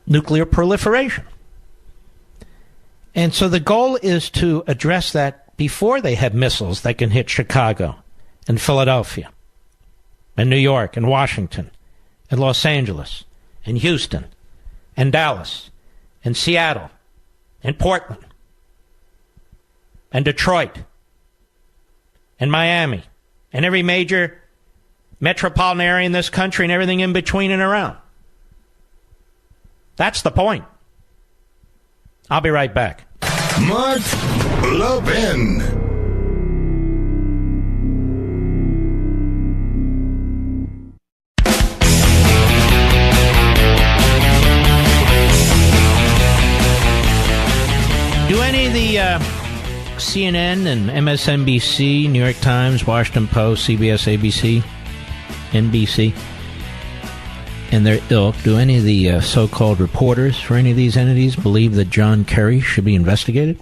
Nuclear proliferation. And so the goal is to address that before they have missiles that can hit Chicago and Philadelphia and New York and Washington and Los Angeles and Houston and Dallas and Seattle and Portland and Detroit and Miami and every major metropolitan area in this country and everything in between and around. That's the point. I'll be right back. Mark Levin. Do any of the CNN and MSNBC, New York Times, Washington Post, CBS, ABC, NBC, and their ilk, do any of the so-called reporters for any of these entities believe that John Kerry should be investigated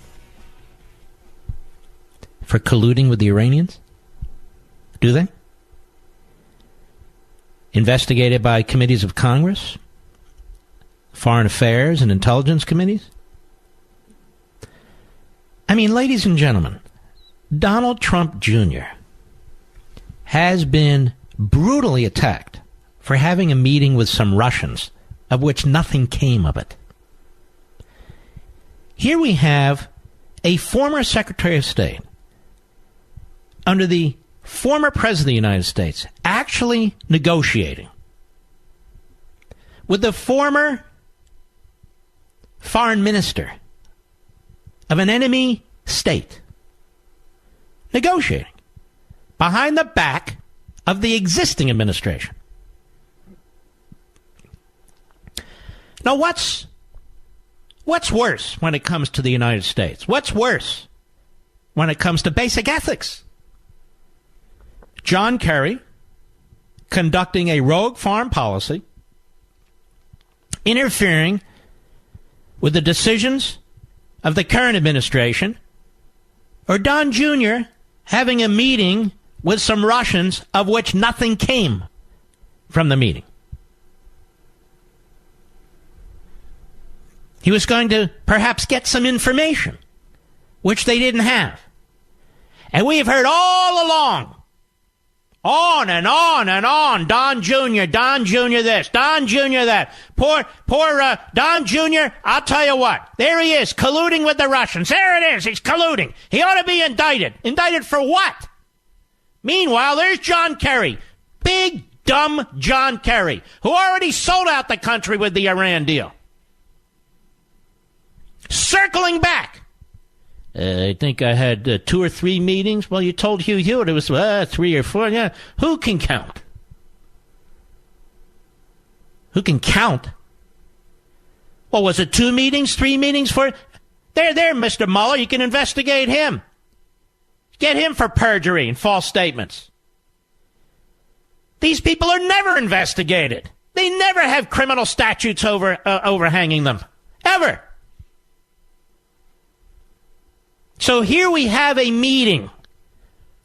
for colluding with the Iranians? Do they? Investigated by committees of Congress, foreign affairs and intelligence committees? I mean, ladies and gentlemen, Donald Trump Jr. has been brutally attacked for having a meeting with some Russians, of which nothing came of it. Here we have a former Secretary of State under the former President of the United States actually negotiating with the former Foreign Minister of an enemy state, negotiating behind the back of the existing administration. Now, what's worse when it comes to the United States? What's worse when it comes to basic ethics? John Kerry conducting a rogue foreign policy, interfering with the decisions of the current administration, or Don Jr. having a meeting with some Russians of which nothing came from the meeting. He was going to perhaps get some information, which they didn't have. And we have heard all along, on and on and on, Don Jr. this, Don Jr. that. Poor Don Jr., I'll tell you what, there he is, colluding with the Russians. There it is, he's colluding. He ought to be indicted. Indicted for what? Meanwhile, there's John Kerry, big, dumb John Kerry, who already sold out the country with the Iran deal. Circling back. I think I had 2 or 3 meetings. Well, you told Hugh Hewitt it was 3 or 4. Yeah, who can count? Who can count? Well, was it 2 meetings, 3 meetings? There, Mr. Mueller. You can investigate him. Get him for perjury and false statements. These people are never investigated. They never have criminal statutes overhanging them. Ever. So here we have a meeting.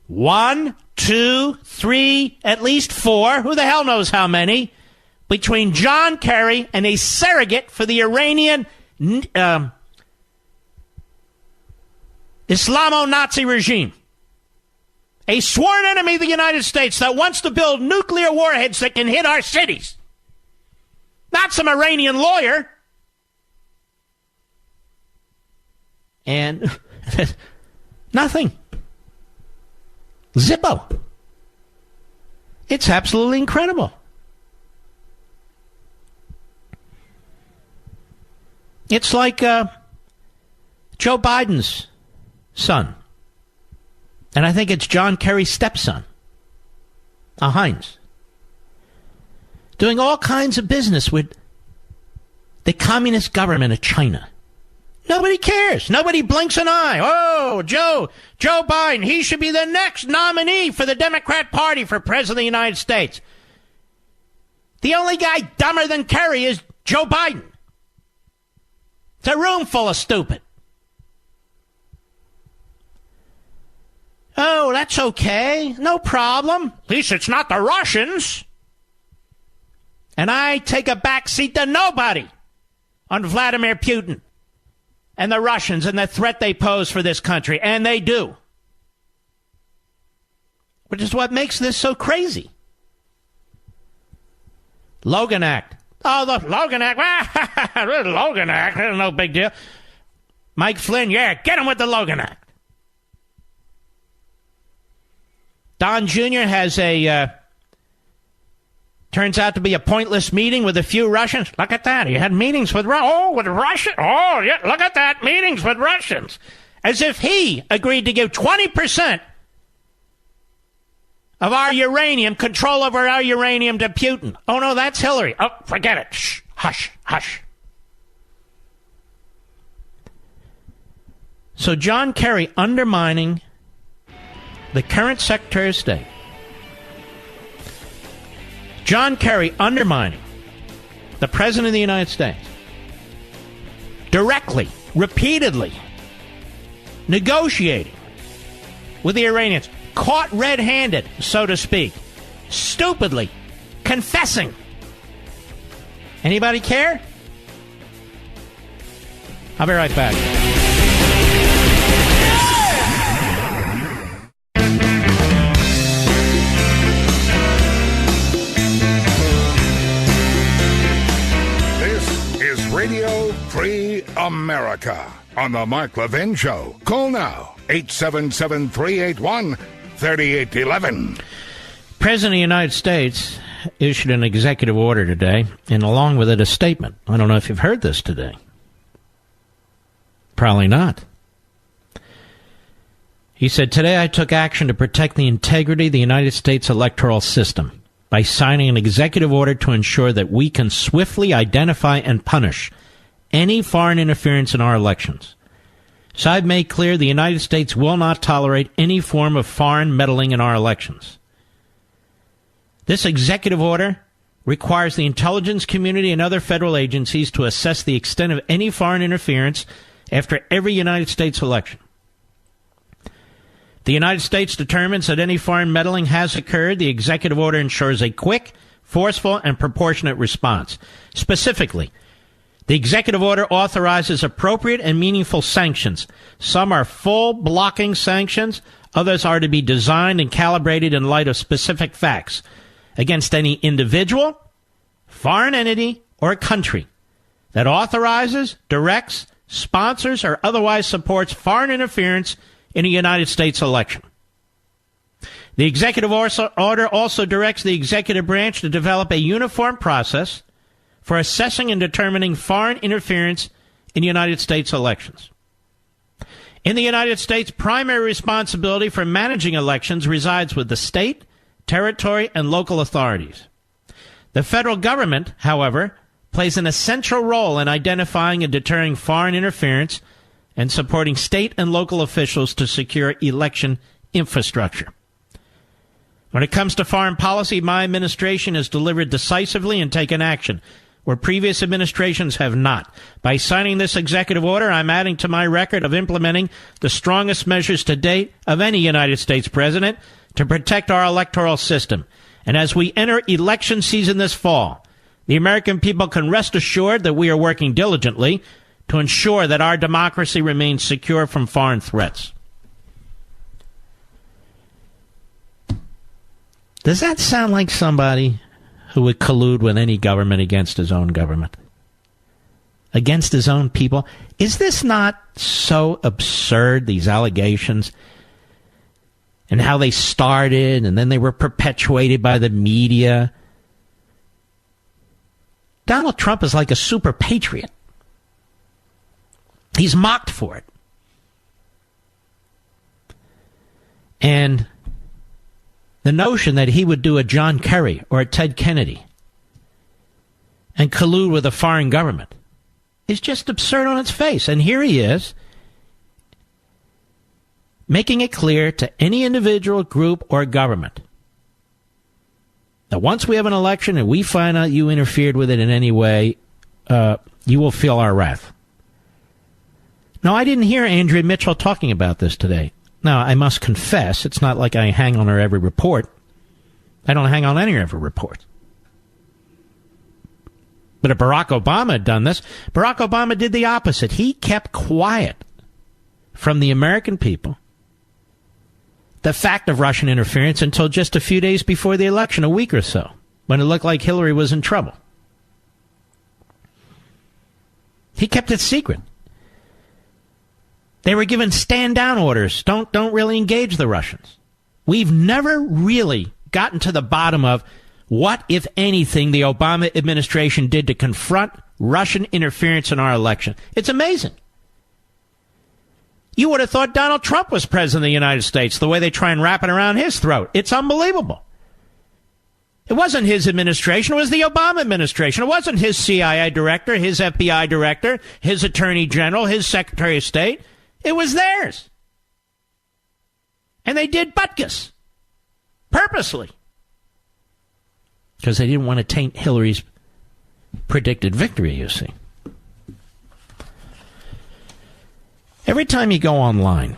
1, 2, 3, at least 4, who the hell knows how many, between John Kerry and a surrogate for the Iranian Islamo-Nazi regime. A sworn enemy of the United States that wants to build nuclear warheads that can hit our cities. Not some Iranian lawyer. And nothing. Zippo. It's absolutely incredible. It's like Joe Biden's son. And I think it's John Kerry's stepson, Heinz. Doing all kinds of business with the communist government of China. Nobody cares. Nobody blinks an eye. Oh, Joe Biden, he should be the next nominee for the Democrat Party for President of the United States. The only guy dumber than Kerry is Joe Biden. It's a room full of stupid. Oh, that's okay. No problem. At least it's not the Russians. And I take a back seat to nobody on Vladimir Putin and the Russians and the threat they pose for this country. And they do. Which is what makes this so crazy. Logan Act. Oh, the Logan Act. The Logan Act. No big deal. Mike Flynn, yeah, get him with the Logan Act. Don Jr. has turns out to be a pointless meeting with a few Russians. Look at that. He had meetings with Russians. Oh, yeah, look at that. Meetings with Russians. As if he agreed to give 20% of our uranium, control over our uranium, to Putin. Oh, no, that's Hillary. Oh, forget it. Shh, hush, hush. So John Kerry undermining the current Secretary of State. John Kerry undermining the President of the United States. Directly, repeatedly, negotiating with the Iranians. Caught red-handed, so to speak. Stupidly confessing. Anybody care? I'll be right back. This is Radio Free America on the Mark Levin Show. Call now, 877-381-3811. President of the United States issued an executive order today, and along with it a statement. I don't know if you've heard this today. Probably not. He said, today I took action to protect the integrity of the United States electoral system by signing an executive order to ensure that we can swiftly identify and punish any foreign interference in our elections. So I've made clear the United States will not tolerate any form of foreign meddling in our elections. This executive order requires the intelligence community and other federal agencies to assess the extent of any foreign interference after every United States election. The United States determines that any foreign meddling has occurred. The executive order ensures a quick, forceful, and proportionate response. Specifically, the executive order authorizes appropriate and meaningful sanctions. Some are full blocking sanctions. Others are to be designed and calibrated in light of specific facts against any individual, foreign entity, or country that authorizes, directs, sponsors, or otherwise supports foreign interference in a United States election. The executive order also directs the executive branch to develop a uniform process for assessing and determining foreign interference in United States elections. In the United States, primary responsibility for managing elections resides with the state, territory, and local authorities. The federal government, however, plays an essential role in identifying and deterring foreign interference and supporting state and local officials to secure election infrastructure. When it comes to foreign policy, my administration has delivered decisively and taken action where previous administrations have not. By signing this executive order, I'm adding to my record of implementing the strongest measures to date of any United States president to protect our electoral system. And as we enter election season this fall, the American people can rest assured that we are working diligently to ensure that our democracy remains secure from foreign threats. Does that sound like somebody who would collude with any government against his own government? Against his own people? Is this not so absurd, these allegations? And how they started, and then they were perpetuated by the media. Donald Trump is like a super patriot. He's mocked for it. And the notion that he would do a John Kerry or a Ted Kennedy and collude with a foreign government is just absurd on its face. And here he is, making it clear to any individual, group, or government that once we have an election and we find out you interfered with it in any way, you will feel our wrath. No, I didn't hear Andrea Mitchell talking about this today. Now, I must confess, it's not like I hang on her every report. I don't hang on any of her reports. But if Barack Obama had done this, Barack Obama did the opposite. He kept quiet from the American people the fact of Russian interference until just a few days before the election, a week or so, when it looked like Hillary was in trouble. He kept it secret. They were given stand-down orders. Don't really engage the Russians. We've never really gotten to the bottom of what, if anything, the Obama administration did to confront Russian interference in our election. It's amazing. You would have thought Donald Trump was president of the United States, the way they try and wrap it around his throat. It's unbelievable. It wasn't his administration. It was the Obama administration. It wasn't his CIA director, his FBI director, his attorney general, his secretary of state. It was theirs. And they did butkus. Purposely. Because they didn't want to taint Hillary's predicted victory, you see. Every time you go online,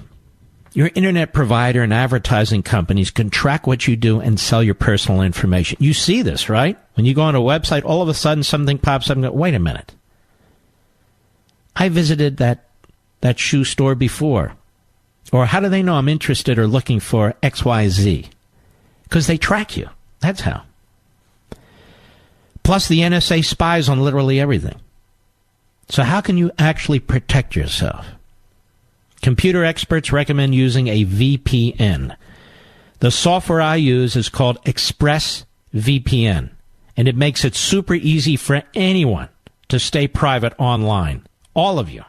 your internet provider and advertising companies can track what you do and sell your personal information. You see this, right? When you go on a website, all of a sudden something pops up and go, wait a minute. I visited that shoe store before. Or how do they know I'm interested or looking for XYZ? Because they track you. That's how. Plus, the NSA spies on literally everything. So how can you actually protect yourself? Computer experts recommend using a VPN. The software I use is called ExpressVPN, and it makes it super easy for anyone to stay private online. All of you.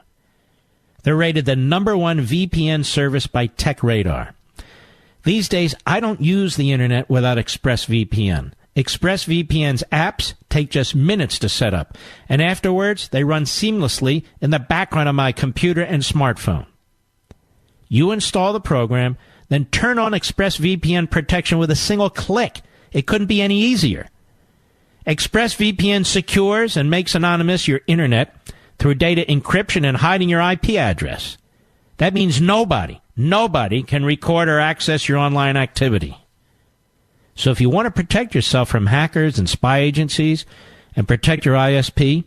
They're rated the #1 VPN service by TechRadar. These days, I don't use the internet without ExpressVPN. ExpressVPN's apps take just minutes to set up, and afterwards, they run seamlessly in the background of my computer and smartphone. You install the program, then turn on ExpressVPN protection with a single click. It couldn't be any easier. ExpressVPN secures and makes anonymous your internet through data encryption and hiding your IP address. That means nobody can record or access your online activity. So if you want to protect yourself from hackers and spy agencies and protect your ISP,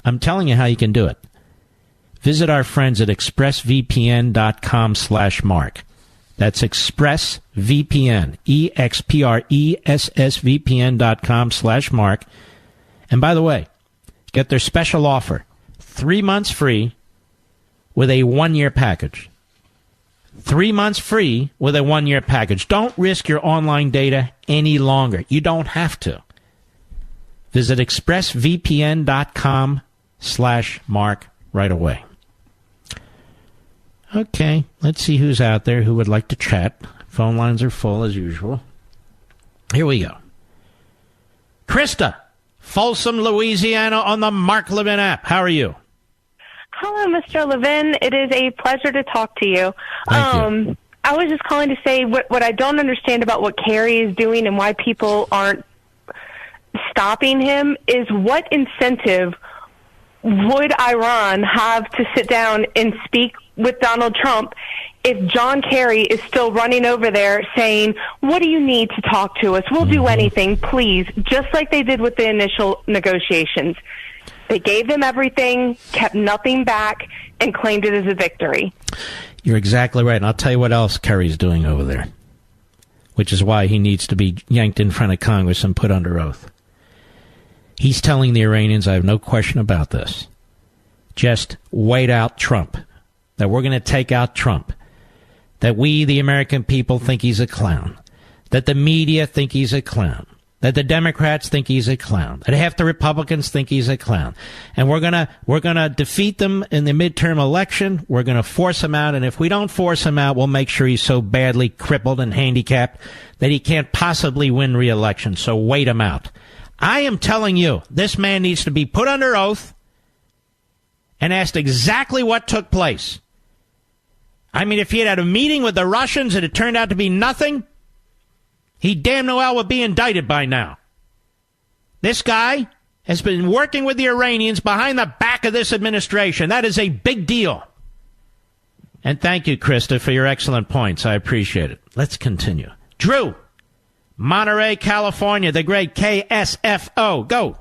I'm telling you how you can do it. Visit our friends at expressvpn.com/Mark. That's ExpressVPN, EXPRESSVPN.com/Mark. And by the way, get their special offer, 3 months free with a 1-year package. 3 months free with a 1-year package. Don't risk your online data any longer. You don't have to. Visit expressvpn.com/Mark right away. Okay, let's see who's out there who would like to chat. Phone lines are full as usual. Here we go. Krista, Folsom, Louisiana, on the Mark Levin app. How are you? Hello, Mr. Levin. It is a pleasure to talk to you. Thank you. I was just calling to say what I don't understand about what Kerry is doing and why people aren't stopping him is what incentive would Iran have to sit down and speak with Donald Trump if John Kerry is still running over there saying, what do you need to talk to us? We'll do anything, please, just like they did with the initial negotiations. They gave them everything, kept nothing back, and claimed it as a victory. You're exactly right. And I'll tell you what else Kerry's doing over there, which is why he needs to be yanked in front of Congress and put under oath. He's telling the Iranians, I have no question about this, just wait out Trump, that we're going to take out Trump, that we, the American people, think he's a clown, that the media think he's a clown, that the Democrats think he's a clown, that half the Republicans think he's a clown. And we're gonna defeat them in the midterm election. We're going to force him out. And if we don't force him out, we'll make sure he's so badly crippled and handicapped that he can't possibly win re-election. So wait him out. I am telling you, this man needs to be put under oath and asked exactly what took place. I mean, if he had a meeting with the Russians and it turned out to be nothing, he damn well would be indicted by now. This guy has been working with the Iranians behind the back of this administration. That is a big deal. And thank you, Krista, for your excellent points. I appreciate it. Let's continue. Drew, Monterey, California, the great KSFO. Go.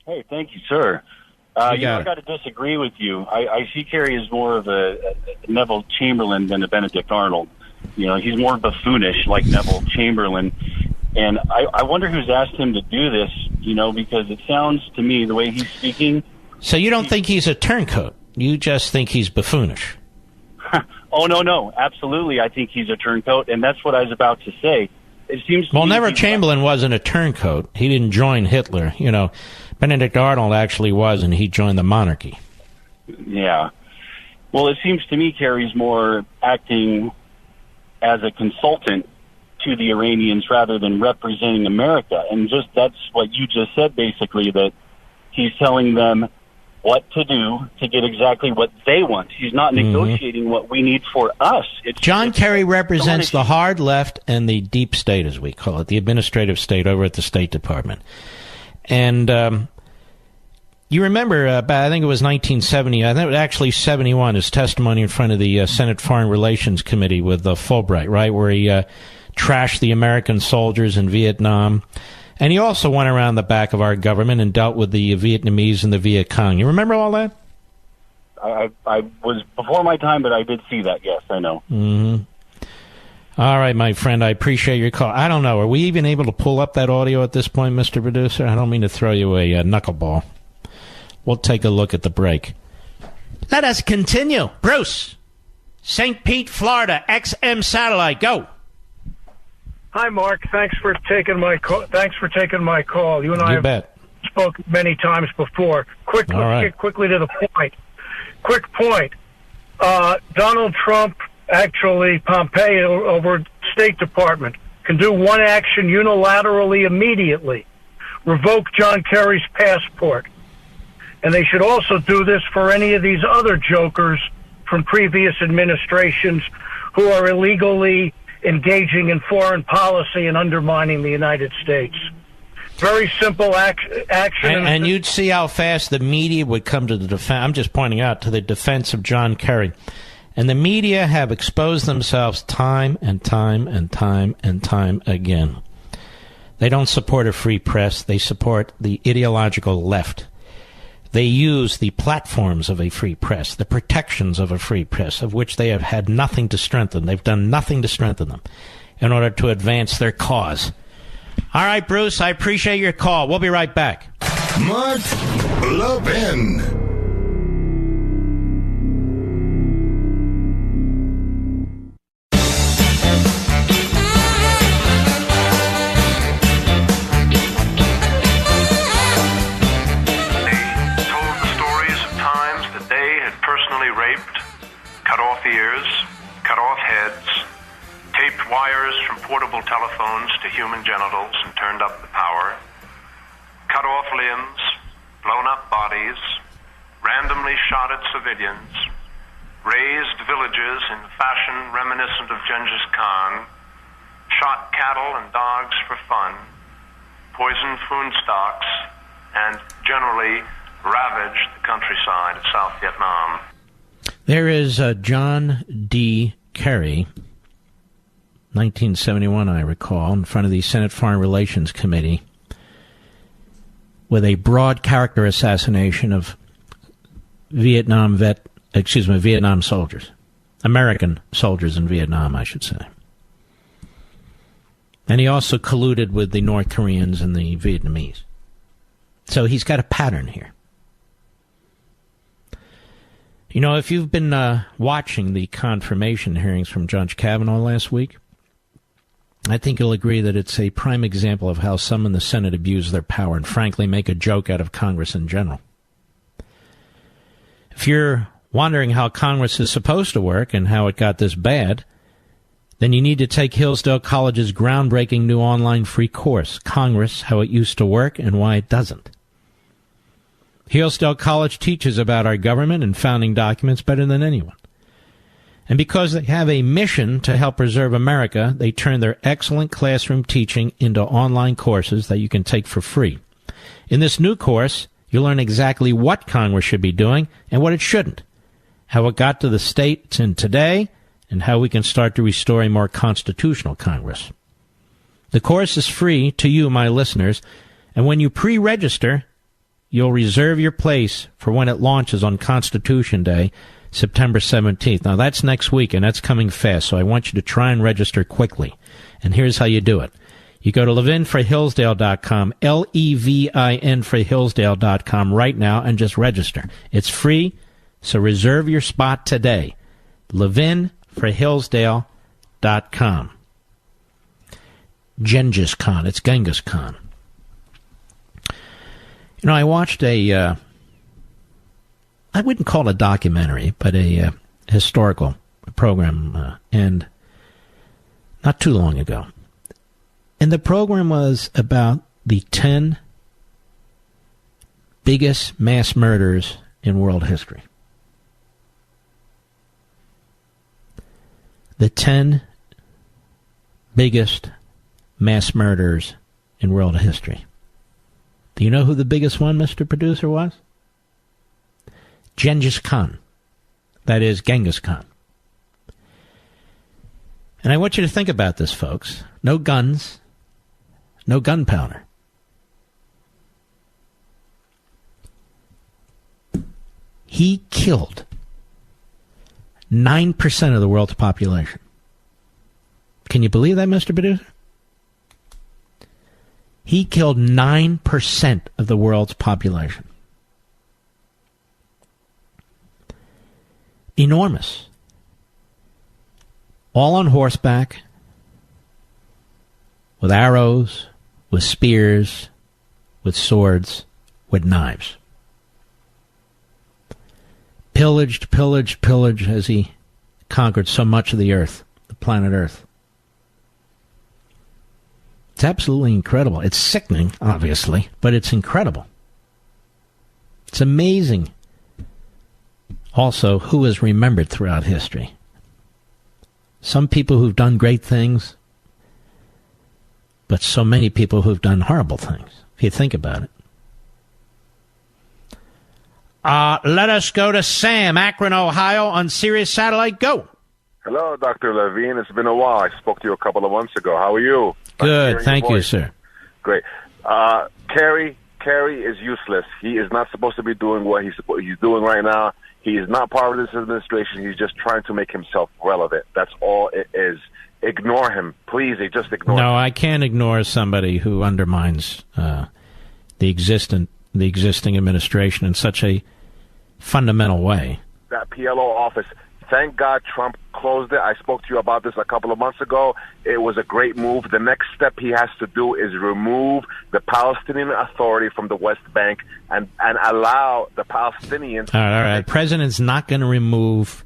Hey, thank you, sir. I got to disagree with you. I see Kerry as more of a Neville Chamberlain than a Benedict Arnold. He's more buffoonish like Neville Chamberlain. And I wonder who's asked him to do this, because it sounds to me, the way he's speaking... So you don't think he's a turncoat? You just think he's buffoonish? Oh, no. Absolutely, I think he's a turncoat, and that's what I was about to say. It seems to me Neville Chamberlain wasn't a turncoat. He didn't join Hitler. Benedict Arnold actually was, and he joined the monarchy. Yeah. Well, it seems to me Kerry's more acting as a consultant to the Iranians rather than representing America. And that's what you just said, basically, that he's telling them what to do to get exactly what they want. He's not negotiating what we need for us. John Kerry represents the hard left and the deep state, as we call it, the administrative state over at the State Department. And you remember, I think it was 1970, I think it was actually 71, his testimony in front of the Senate Foreign Relations Committee with Fulbright, right, where he trashed the American soldiers in Vietnam. And he also went around the back of our government and dealt with the Vietnamese and the Viet Cong. You remember all that? I was before my time, but I did see that, yes, I know. Mm-hmm. All right, my friend, I appreciate your call. I don't know, are we even able to pull up that audio at this point, Mr. Producer? I don't mean to throw you a knuckleball. We'll take a look at the break. Let us continue. Bruce, St. Pete, Florida, XM Satellite, go. Hi, Mark. Thanks for taking my call. You and I have spoke many times before. Quickly to the point. Quick point. Donald Trump, actually Pompeo over State Department, can do one action unilaterally immediately. Revoke John Kerry's passport. And they should also do this for any of these other jokers from previous administrations who are illegally engaging in foreign policy and undermining the United States. Very simple action. And you'd see how fast the media would come to the defense. I'm just pointing out to the defense of John Kerry. And the media have exposed themselves time and time and time and time again. They don't support a free press. They support the ideological left. They use the platforms of a free press, the protections of a free press, of which they have had nothing to strengthen. They've done nothing to strengthen them in order to advance their cause. All right, Bruce, I appreciate your call. We'll be right back. Mark Levin. Cut off ears, cut off heads, taped wires from portable telephones to human genitals and turned up the power, cut off limbs, blown up bodies, randomly shot at civilians, razed villages in fashion reminiscent of Genghis Khan, shot cattle and dogs for fun, poisoned food stocks, and generally ravaged the countryside of South Vietnam. There is John D. Kerry, 1971, I recall, in front of the Senate Foreign Relations Committee with a broad character assassination of Vietnam soldiers. American soldiers in Vietnam, I should say. And he also colluded with the North Koreans and the Vietnamese. So he's got a pattern here. You know, if you've been watching the confirmation hearings from Judge Kavanaugh last week, I think you'll agree that it's a prime example of how some in the Senate abuse their power and, frankly, make a joke out of Congress in general. If you're wondering how Congress is supposed to work and how it got this bad, then you need to take Hillsdale College's groundbreaking new online free course, Congress, How It Used to Work and Why It Doesn't. Hillsdale College teaches about our government and founding documents better than anyone. And because they have a mission to help preserve America, they turn their excellent classroom teaching into online courses that you can take for free. In this new course, you'll learn exactly what Congress should be doing and what it shouldn't, how it got to the state it's in today, and how we can start to restore a more constitutional Congress. The course is free to you, my listeners, and when you pre-register, you'll reserve your place for when it launches on Constitution Day, September 17th. Now, that's next week, and that's coming fast, so I want you to try and register quickly. And here's how you do it. You go to levinforhillsdale.com, Levin for Hillsdale.com right now, and just register. It's free, so reserve your spot today. Levinforhillsdale.com. Genghis Khan. It's Genghis Khan. You know, I watched I wouldn't call it a documentary, but a historical program, and not too long ago. And the program was about the 10 biggest mass murders in world history. The 10 biggest mass murders in world history. Do you know who the biggest one, Mr. Producer, was? Genghis Khan. That is, Genghis Khan. And I want you to think about this, folks. No guns. No gunpowder. He killed 9% of the world's population. Can you believe that, Mr. Producer? He killed 9% of the world's population. Enormous. All on horseback, with arrows, with spears, with swords, with knives. Pillaged as he conquered so much of the earth, the planet Earth. It's absolutely incredible. It's sickening, obviously, but it's incredible. It's amazing. Also, who is remembered throughout history. Some people who've done great things, but so many people who've done horrible things, if you think about it. Let us go to Sam, Akron, Ohio, on Sirius Satellite. Go. Hello, Dr. Levin. It's been a while. I spoke to you a couple of months ago. How are you? Good. Thank you, sir. Great. Kerry is useless. He is not supposed to be doing what he's doing right now. He is not part of this administration. He's just trying to make himself relevant. That's all it is. Ignore him. Please, just ignore him. No, I can't ignore somebody who undermines the existing administration in such a fundamental way. That PLO office, thank God Trump closed it. I spoke to you about this a couple of months ago. It was a great move. The next step he has to do is remove the Palestinian Authority from the West Bank and allow the Palestinians... All right. The president's not going to remove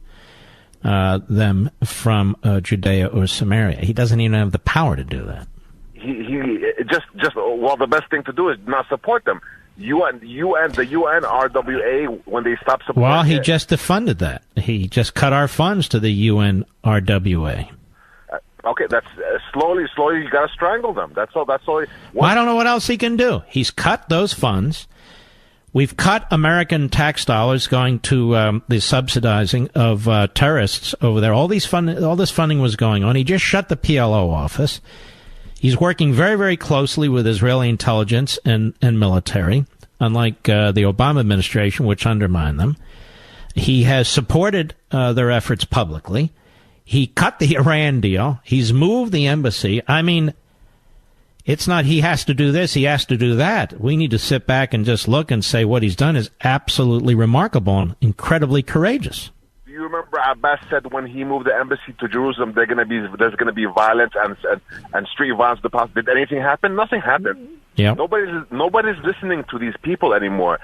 them from Judea or Samaria. He doesn't even have the power to do that. Well, the best thing to do is not support them. The UNRWA, when they stop supporting... Well, he just defunded that. He just cut our funds to the UNRWA. Okay, that's slowly, you got to strangle them. That's all. Well, I don't know what else he can do. He's cut those funds. We've cut American tax dollars going to the subsidizing of terrorists over there. All this funding was going on. He just shut the PLO office. He's working very, very closely with Israeli intelligence and military, unlike the Obama administration, which undermined them. He has supported their efforts publicly. He cut the Iran deal. He's moved the embassy. I mean, it's not he has to do this, he has to do that. We need to sit back and just look and say what he's done is absolutely remarkable and incredibly courageous. Do you remember Abbas said when he moved the embassy to Jerusalem, there's going to be violence and street violence? Did anything happen? Nothing happened. Yeah. Nobody's listening to these people anymore.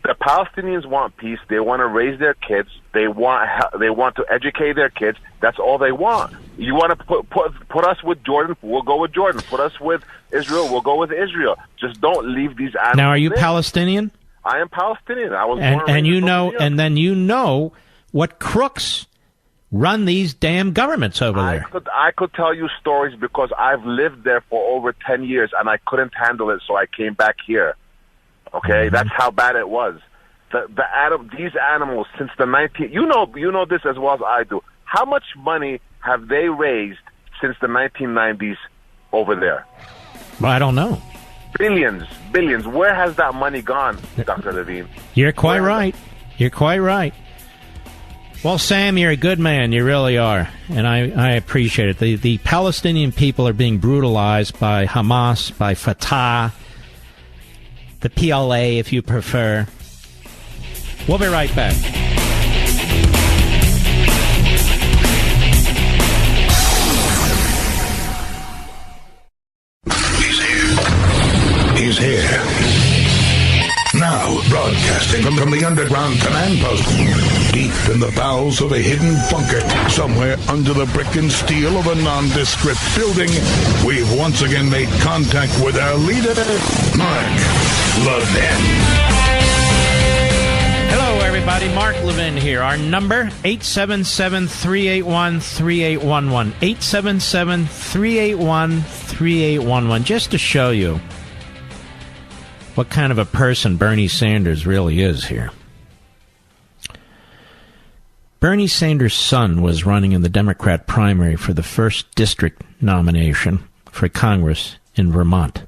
The Palestinians want peace. They want to raise their kids. They want to educate their kids. That's all they want. You want to put us with Jordan? We'll go with Jordan. Put us with Israel? We'll go with Israel. Just don't leave these animals. Now, are you Palestinian? I am Palestinian. I was born and then you know what crooks run these damn governments over there. I could tell you stories because I've lived there for over 10 years and I couldn't handle it, so I came back here. Okay, That's how bad it was. these animals since the 19. You know this as well as I do. How much money have they raised since the 1990s over there? Well, I don't know. Billions. Where has that money gone, Dr. Levin? You're quite right. You're quite right. Well, Sam, you're a good man. You really are. And I appreciate it. The Palestinian people are being brutalized by Hamas, by Fatah, the PLA, if you prefer. We'll be right back. He's here. Now, broadcasting from the underground command post, deep in the bowels of a hidden bunker, somewhere under the brick and steel of a nondescript building, we've once again made contact with our leader, Mark Levin. Hello, everybody. Mark Levin here. Our number, 877-381-3811. 877-381-3811. Just to show you what kind of a person Bernie Sanders really is here. Bernie Sanders' son was running in the Democrat primary for the 1st District nomination for Congress in Vermont.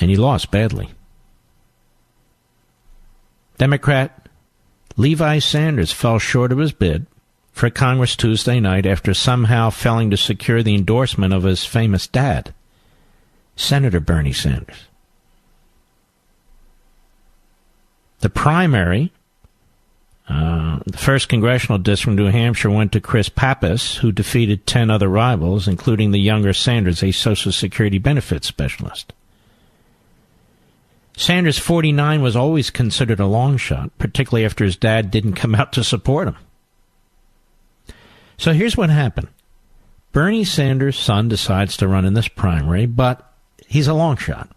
And he lost badly. Democrat Levi Sanders fell short of his bid for Congress Tuesday night after somehow failing to secure the endorsement of his famous dad, Senator Bernie Sanders. The primary, the 1st Congressional District in New Hampshire, went to Chris Pappas, who defeated 10 other rivals, including the younger Sanders, a Social Security benefits specialist. Sanders, 49, was always considered a long shot, particularly after his dad didn't come out to support him. So here's what happened. Bernie Sanders' son decides to run in this primary, but he's a long shot.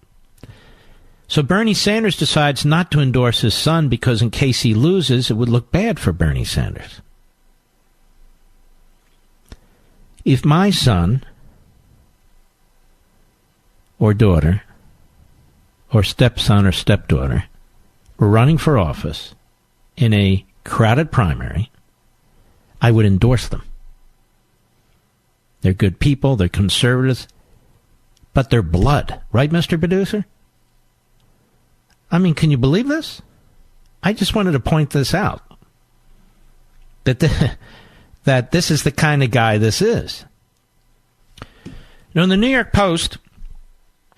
So Bernie Sanders decides not to endorse his son because in case he loses, it would look bad for Bernie Sanders. If my son or daughter or stepson or stepdaughter were running for office in a crowded primary, I would endorse them. They're good people, they're conservatives, but they're blood. Right, Mr. Producer? I mean, can you believe this? I just wanted to point this out. That this is the kind of guy this is. Now, in the New York Post,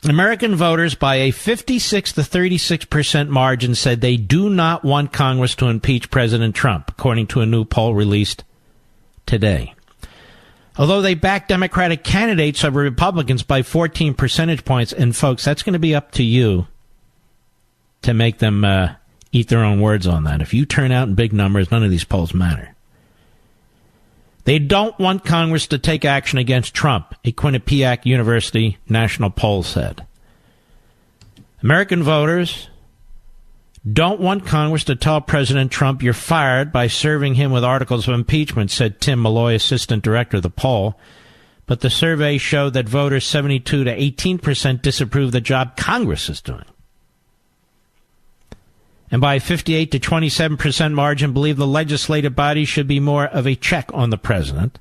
American voters by a 56 to 36% margin said they do not want Congress to impeach President Trump, according to a new poll released today. Although they back Democratic candidates over Republicans by 14 percentage points, and folks, that's going to be up to you to make them eat their own words on that. If you turn out in big numbers, none of these polls matter. They don't want Congress to take action against Trump, a Quinnipiac University national poll said. American voters don't want Congress to tell President Trump you're fired by serving him with articles of impeachment, said Tim Malloy, assistant director of the poll. But the survey showed that voters 72 to 18% disapprove the job Congress is doing. And by a 58 to 27% margin believe the legislative body should be more of a check on the president.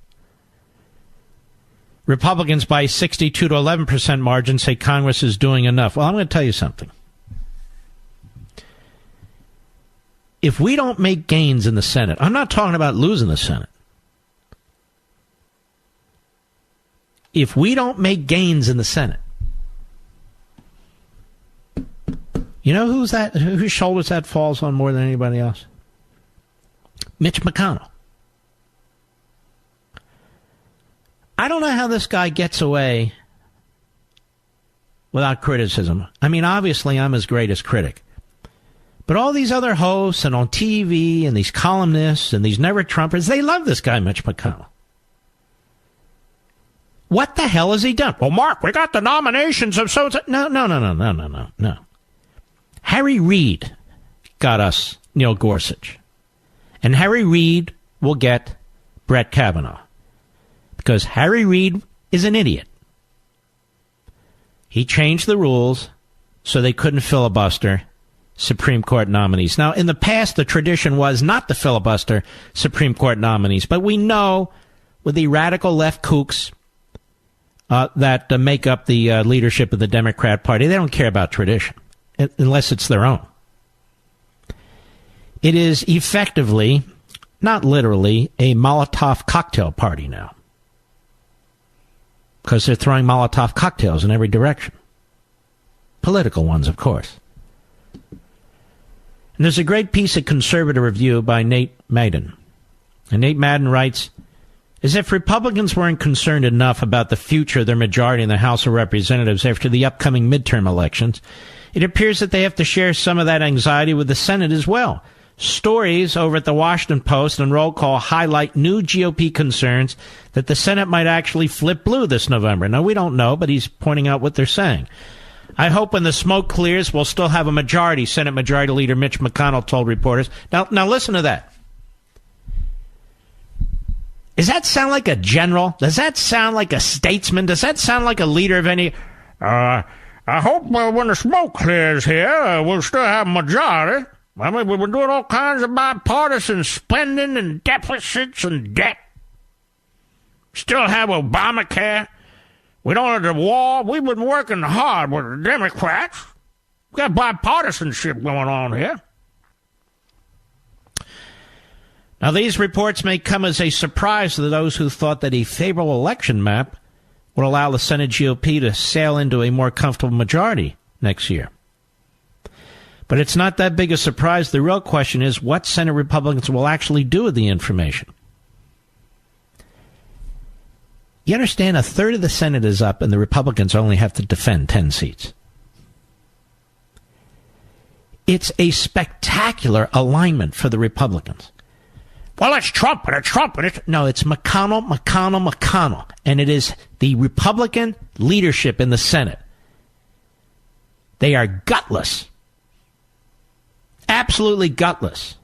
Republicans by 62 to 11% margin say Congress is doing enough. Well, I'm going to tell you something. If we don't make gains in the Senate, I'm not talking about losing the Senate. If we don't make gains in the Senate, you know whose shoulders that falls on more than anybody else? Mitch McConnell. I don't know how this guy gets away without criticism. I mean, obviously, I'm his greatest critic. But all these other hosts and on TV and these columnists and these never-Trumpers, they love this guy, Mitch McConnell. What the hell has he done? Well, Mark, we got the nominations of so-and-so. No. Harry Reid got us Neil Gorsuch. And Harry Reid will get Brett Kavanaugh. Because Harry Reid is an idiot. He changed the rules so they couldn't filibuster Supreme Court nominees. Now, in the past, the tradition was not to filibuster Supreme Court nominees, but we know with the radical left kooks that make up the leadership of the Democrat Party, they don't care about tradition, unless it's their own. It is effectively, not literally, a Molotov cocktail party now, because they're throwing Molotov cocktails in every direction. Political ones, of course. And there's a great piece of conservative review by Nate Madden. And Nate Madden writes, as if Republicans weren't concerned enough about the future of their majority in the House of Representatives after the upcoming midterm elections, it appears that they have to share some of that anxiety with the Senate as well. Stories over at the Washington Post and Roll Call highlight new GOP concerns that the Senate might actually flip blue this November. Now, we don't know, but he's pointing out what they're saying. I hope when the smoke clears, we'll still have a majority, Senate Majority Leader Mitch McConnell told reporters. Now listen to that. Does that sound like a general? Does that sound like a statesman? Does that sound like a leader of any... I hope when the smoke clears here, we'll still have a majority. I mean, we've been doing all kinds of bipartisan spending and deficits and debt. Still have Obamacare. We don't have the war. We've been working hard with the Democrats. We've got bipartisanship going on here. Now, these reports may come as a surprise to those who thought that a favorable election map would allow the Senate GOP to sail into a more comfortable majority next year. But it's not that big a surprise. The real question is what Senate Republicans will actually do with the information. You understand, a third of the Senate is up, and the Republicans only have to defend 10 seats. It's a spectacular alignment for the Republicans. Well, it's Trump, and it's Trump, and it's... No, it's McConnell. And it is the Republican leadership in the Senate. They are gutless. Absolutely gutless.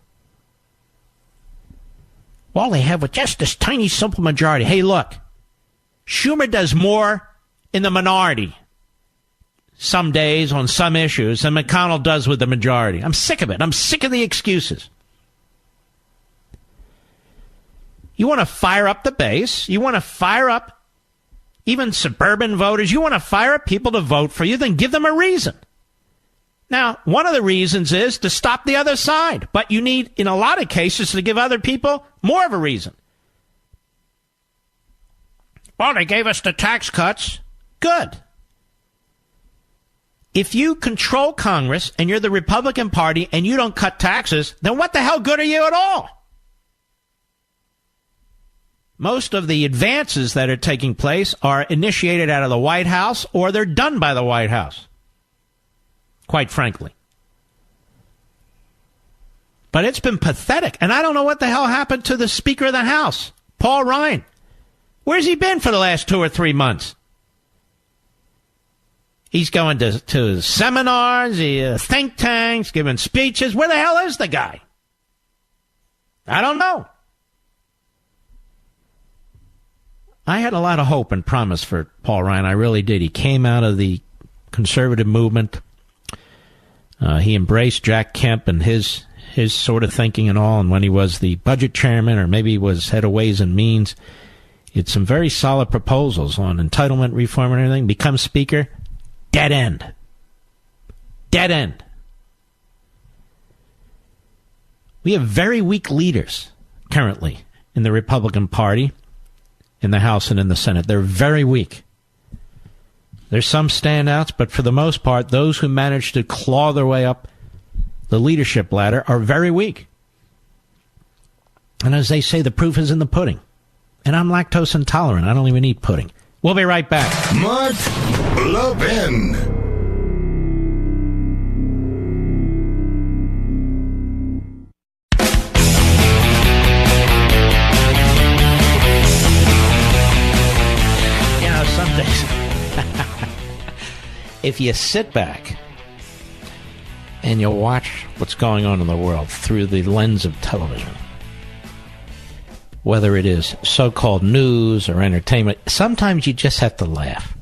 All they have was just this tiny, simple majority. Hey, look. Schumer does more in the minority some days on some issues than McConnell does with the majority. I'm sick of it. I'm sick of the excuses. You want to fire up the base. You want to fire up even suburban voters. You want to fire up people to vote for you, then give them a reason. Now, one of the reasons is to stop the other side. But you need, in a lot of cases, to give other people more of a reason. Well, they gave us the tax cuts. Good. If you control Congress and you're the Republican Party and you don't cut taxes, then what the hell good are you at all? Most of the advances that are taking place are initiated out of the White House or they're done by the White House, quite frankly. But it's been pathetic. And I don't know what the hell happened to the Speaker of the House, Paul Ryan. Where's he been for the last 2 or 3 months? He's going to seminars, think tanks, giving speeches. Where the hell is the guy? I don't know. I had a lot of hope and promise for Paul Ryan. I really did. He came out of the conservative movement. He embraced Jack Kemp and his sort of thinking and all. And when he was the budget chairman, or maybe he was head of Ways and Means, he had some very solid proposals on entitlement reform and everything. Become Speaker, dead end. Dead end. We have very weak leaders currently in the Republican Party, in the House and in the Senate. They're very weak. There's some standouts, but for the most part, those who manage to claw their way up the leadership ladder are very weak. And as they say, the proof is in the pudding. And I'm lactose intolerant. I don't even eat pudding. We'll be right back. Mark Levin. You know, some days, if you sit back and you watch what's going on in the world through the lens of television, whether it is so-called news or entertainment, sometimes you just have to laugh.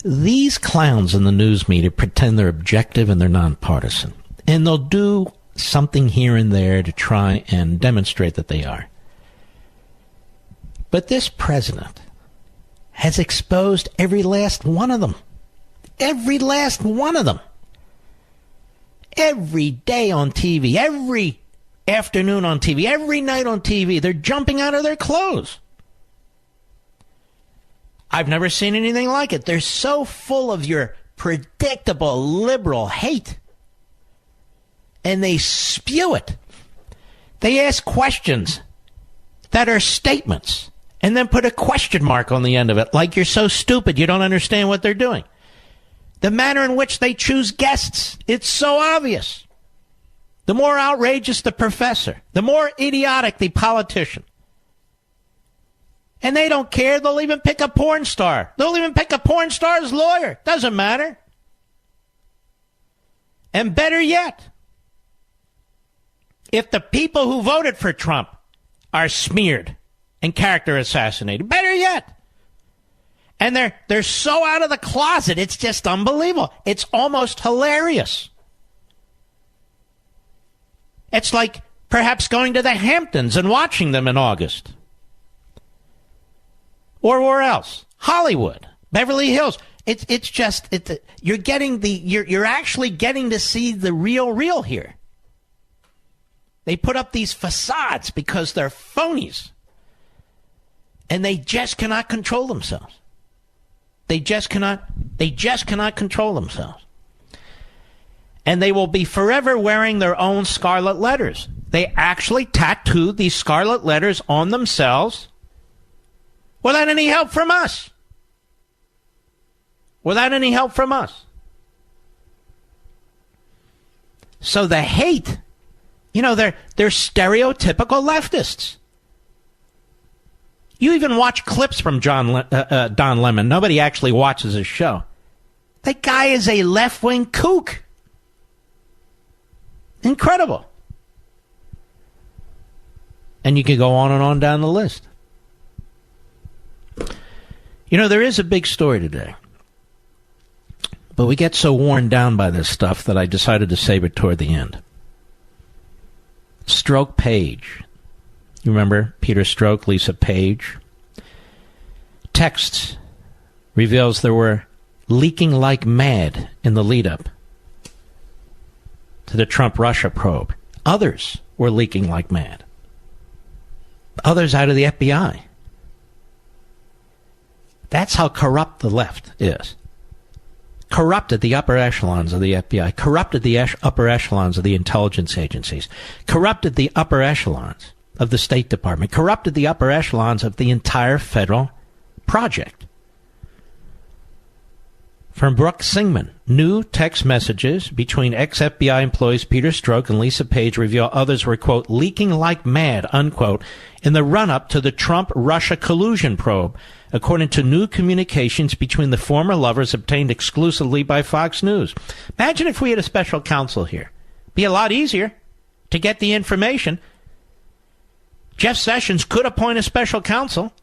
These clowns in the news media pretend they're objective and they're nonpartisan. And they'll do something here and there to try and demonstrate that they are. But this president has exposed every last one of them. Every last one of them. Every day on TV, every afternoon on TV, every night on TV, they're jumping out of their clothes. I've never seen anything like it. They're so full of your predictable liberal hate. And they spew it. They ask questions that are statements and then put a question mark on the end of it, like you're so stupid you don't understand what they're doing. The manner in which they choose guests, it's so obvious. The more outrageous the professor, the more idiotic the politician. And they don't care. They'll even pick a porn star. They'll even pick a porn star's lawyer. Doesn't matter. And better yet, if the people who voted for Trump are smeared and character assassinated, better yet. And they're so out of the closet, it's just unbelievable. It's almost hilarious. It's like perhaps going to the Hamptons and watching them in August. Or where else? Hollywood, Beverly Hills. You're actually getting to see the real here. They put up these facades because they're phonies. And they just cannot control themselves. They just cannot control themselves. And they will be forever wearing their own scarlet letters. They actually tattooed these scarlet letters on themselves without any help from us. Without any help from us. So the hate, they're stereotypical leftists. You even watch clips from Don Lemon. Nobody actually watches his show. That guy is a left-wing kook. Incredible. And you can go on and on down the list. There is a big story today. But we get so worn down by this stuff that I decided to save it toward the end. Stroke Page. You remember Peter Stroke, Lisa Page? Texts reveals there were leaking like mad in the lead-up to the Trump-Russia probe. Others were leaking like mad. Others out of the FBI. That's how corrupt the left is. Corrupted the upper echelons of the FBI. Corrupted the upper echelons of the intelligence agencies. Corrupted the upper echelons of the State Department. Corrupted the upper echelons of the entire federal project. From Brooke Singman, new text messages between ex-FBI employees Peter Stroke and Lisa Page reveal others were, quote, leaking like mad, unquote, in the run-up to the Trump-Russia collusion probe, according to new communications between the former lovers obtained exclusively by Fox News. Imagine if we had a special counsel here. Be a lot easier to get the information. Jeff Sessions could appoint a special counsel.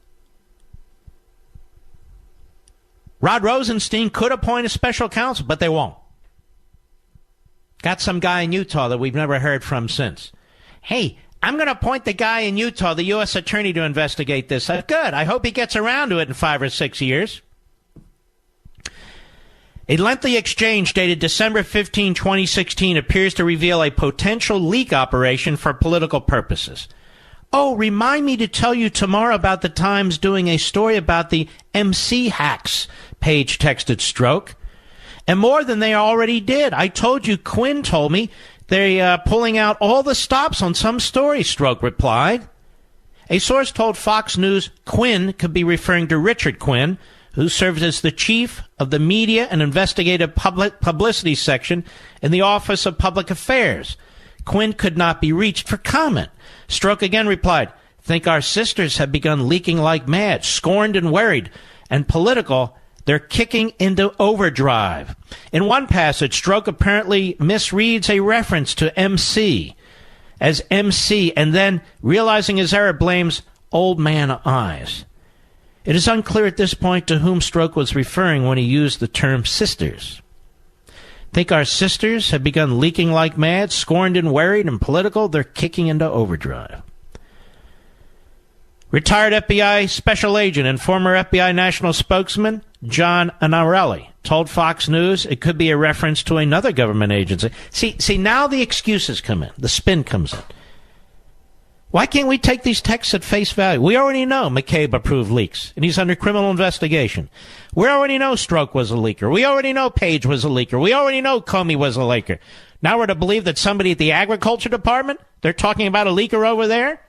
Rod Rosenstein could appoint a special counsel, but they won't. Got some guy in Utah that we've never heard from since. Hey, I'm going to appoint the guy in Utah, the U.S. attorney, to investigate this. Good. I hope he gets around to it in 5 or 6 years. A lengthy exchange dated December 15, 2016 appears to reveal a potential leak operation for political purposes. Oh, remind me to tell you tomorrow about the Times doing a story about the MC hacks, Page texted Stroke. And more than they already did. I told you, Quinn told me they're pulling out all the stops on some story, Stroke replied. A source told Fox News Quinn could be referring to Richard Quinn, who served as the chief of the media and investigative publicity section in the Office of Public Affairs. Quinn could not be reached for comment. Stroke again replied, think our sisters have begun leaking like mad, scorned and worried, and political, they're kicking into overdrive. In one passage, Stroke apparently misreads a reference to MC as MC, and then, realizing his error, blames old man eyes. It is unclear at this point to whom Stroke was referring when he used the term sisters. Think our sisters have begun leaking like mad, scorned and worried and political? They're kicking into overdrive. Retired FBI special agent and former FBI national spokesman John Anarelli told Fox News it could be a reference to another government agency. See, now the excuses come in. The spin comes in. Why can't we take these texts at face value? We already know McCabe approved leaks, and he's under criminal investigation. We already know Stroke was a leaker. We already know Page was a leaker. We already know Comey was a leaker. Now we're to believe that somebody at the Agriculture Department, they're talking about a leaker over there?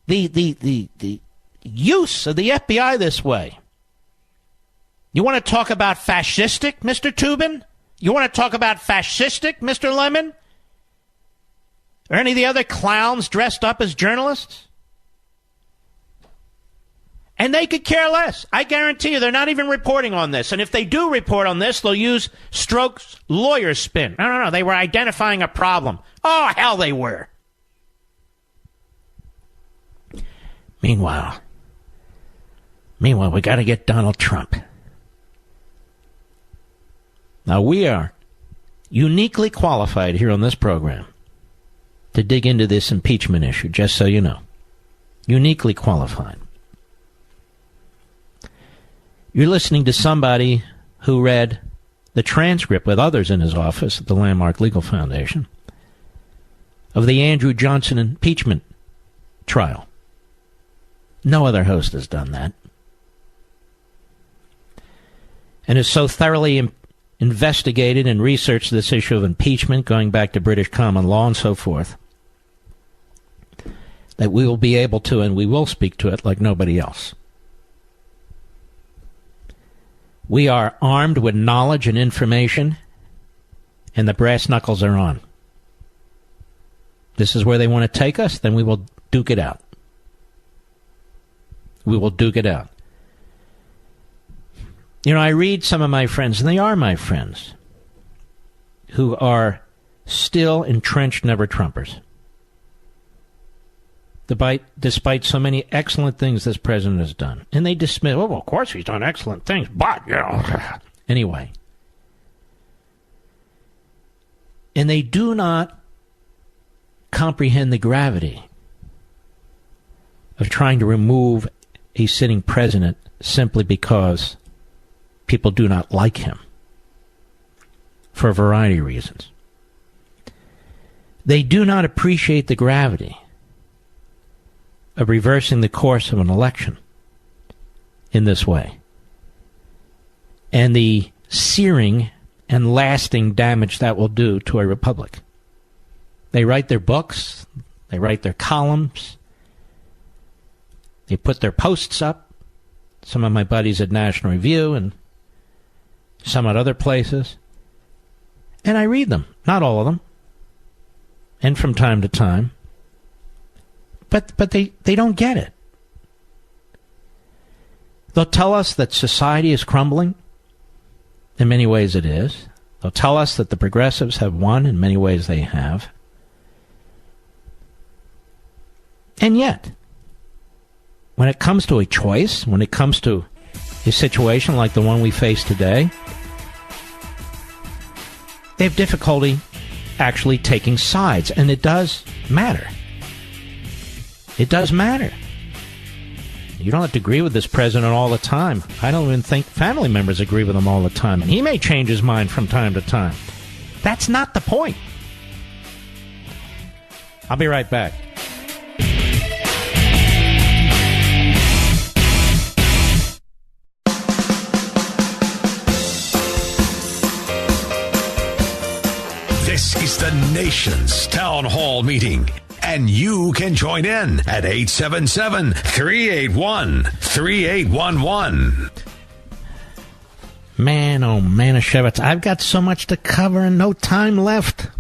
The use of the FBI this way. You want to talk about fascistic, Mr. Toobin? You want to talk about fascistic, Mr. Lemon? Or any of the other clowns dressed up as journalists? And they could care less. I guarantee you they're not even reporting on this. And if they do report on this, they'll use Stroke's lawyer spin. No. They were identifying a problem. Oh, hell they were. Meanwhile, we got to get Donald Trump. Now, we are uniquely qualified here on this program to dig into this impeachment issue, just so you know. Uniquely qualified. You're listening to somebody who read the transcript with others in his office at the Landmark Legal Foundation of the Andrew Johnson impeachment trial. No other host has done that. And has so thoroughly investigated and researched this issue of impeachment, going back to British common law and so forth, that we will be able to, and we will speak to it like nobody else. We are armed with knowledge and information, and the brass knuckles are on. This is where they want to take us, then we will duke it out. We will duke it out. You know, I read some of my friends, and they are my friends, who are still entrenched never-Trumpers. Despite so many excellent things this president has done. And they dismiss, well, of course he's done excellent things, but, you know. Anyway. And they do not comprehend the gravity of trying to remove a sitting president simply because people do not like him for a variety of reasons. They do not appreciate the gravity of reversing the course of an election in this way and the searing and lasting damage that will do to a republic. They write their books, they write their columns, they put their posts up. Some of my buddies at National Review and some at other places. And I read them. Not all of them. And from time to time. But they don't get it. They'll tell us that society is crumbling. In many ways it is. They'll tell us that the progressives have won. In many ways they have. And yet, when it comes to a choice, when it comes to a situation like the one we face today, they have difficulty actually taking sides. And it does matter. It does matter. You don't have to agree with this president all the time. I don't even think family members agree with him all the time. And he may change his mind from time to time. That's not the point. I'll be right back. This is the nation's town hall meeting, and you can join in at 877-381-3811. Man, oh man, Shevitz, I've got so much to cover and no time left.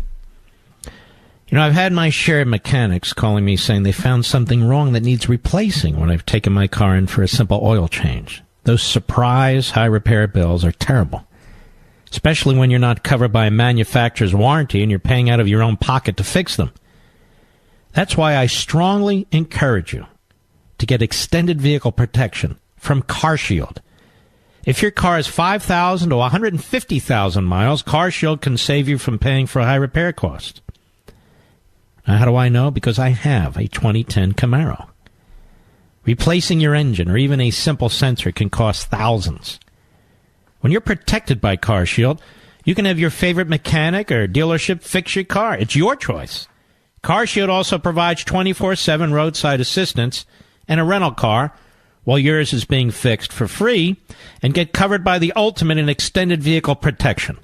You know, I've had my share of mechanics calling me saying they found something wrong that needs replacing when I've taken my car in for a simple oil change. Those surprise high repair bills are terrible. Especially when you're not covered by a manufacturer's warranty and you're paying out of your own pocket to fix them. That's why I strongly encourage you to get extended vehicle protection from CarShield. If your car is 5,000 to 150,000 miles, CarShield can save you from paying for high repair costs. Now, how do I know? Because I have a 2010 Camaro. Replacing your engine or even a simple sensor can cost thousands. When you're protected by CarShield, you can have your favorite mechanic or dealership fix your car. It's your choice. CarShield also provides 24/7 roadside assistance and a rental car while yours is being fixed for free, and get covered by the ultimate in extended vehicle protection.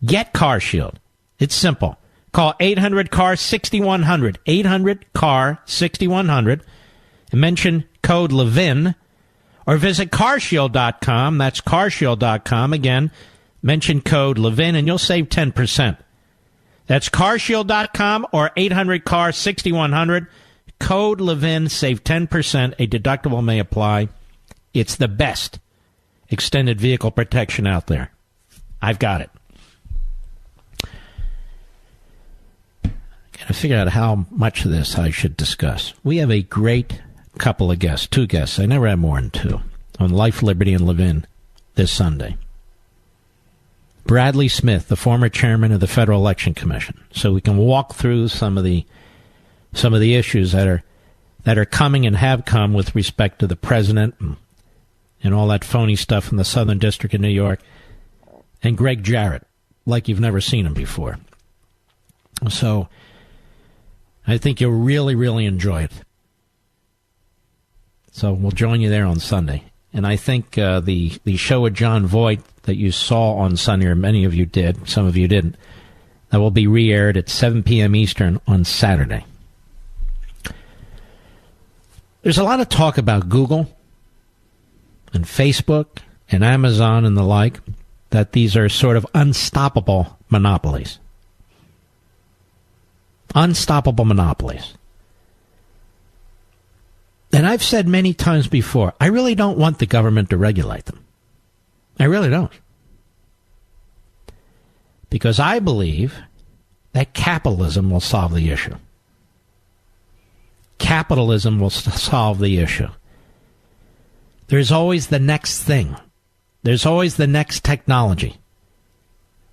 Get CarShield. It's simple. Call 800-CAR-6100, 800-CAR-6100, and mention code Levin, or visit carshield.com. That's carshield.com. Again, mention code Levin, and you'll save 10%. That's carshield.com or 800-CAR-6100. Code Levin, save 10%. A deductible may apply. It's the best extended vehicle protection out there. I've got it. Got to figure out how much of this I should discuss. We have a great couple of guests, two guests. I never had more than two on Life, Liberty, and Levin this Sunday. Bradley Smith, the former chairman of the Federal Election Commission, so we can walk through some of the issues that are coming and have come with respect to the president and all that phony stuff in the Southern District of New York, and Greg Jarrett, like you've never seen him before. So I think you'll really, really enjoy it. So we'll join you there on Sunday. And I think the show with John Voight that you saw on Sunday, or many of you did, some of you didn't, that will be re-aired at 7 p.m. Eastern on Saturday. There's a lot of talk about Google and Facebook and Amazon and the like, that these are sort of unstoppable monopolies. Unstoppable monopolies. And I've said many times before, I really don't want the government to regulate them. I really don't. Because I believe that capitalism will solve the issue. Capitalism will solve the issue. There's always the next thing. There's always the next technology.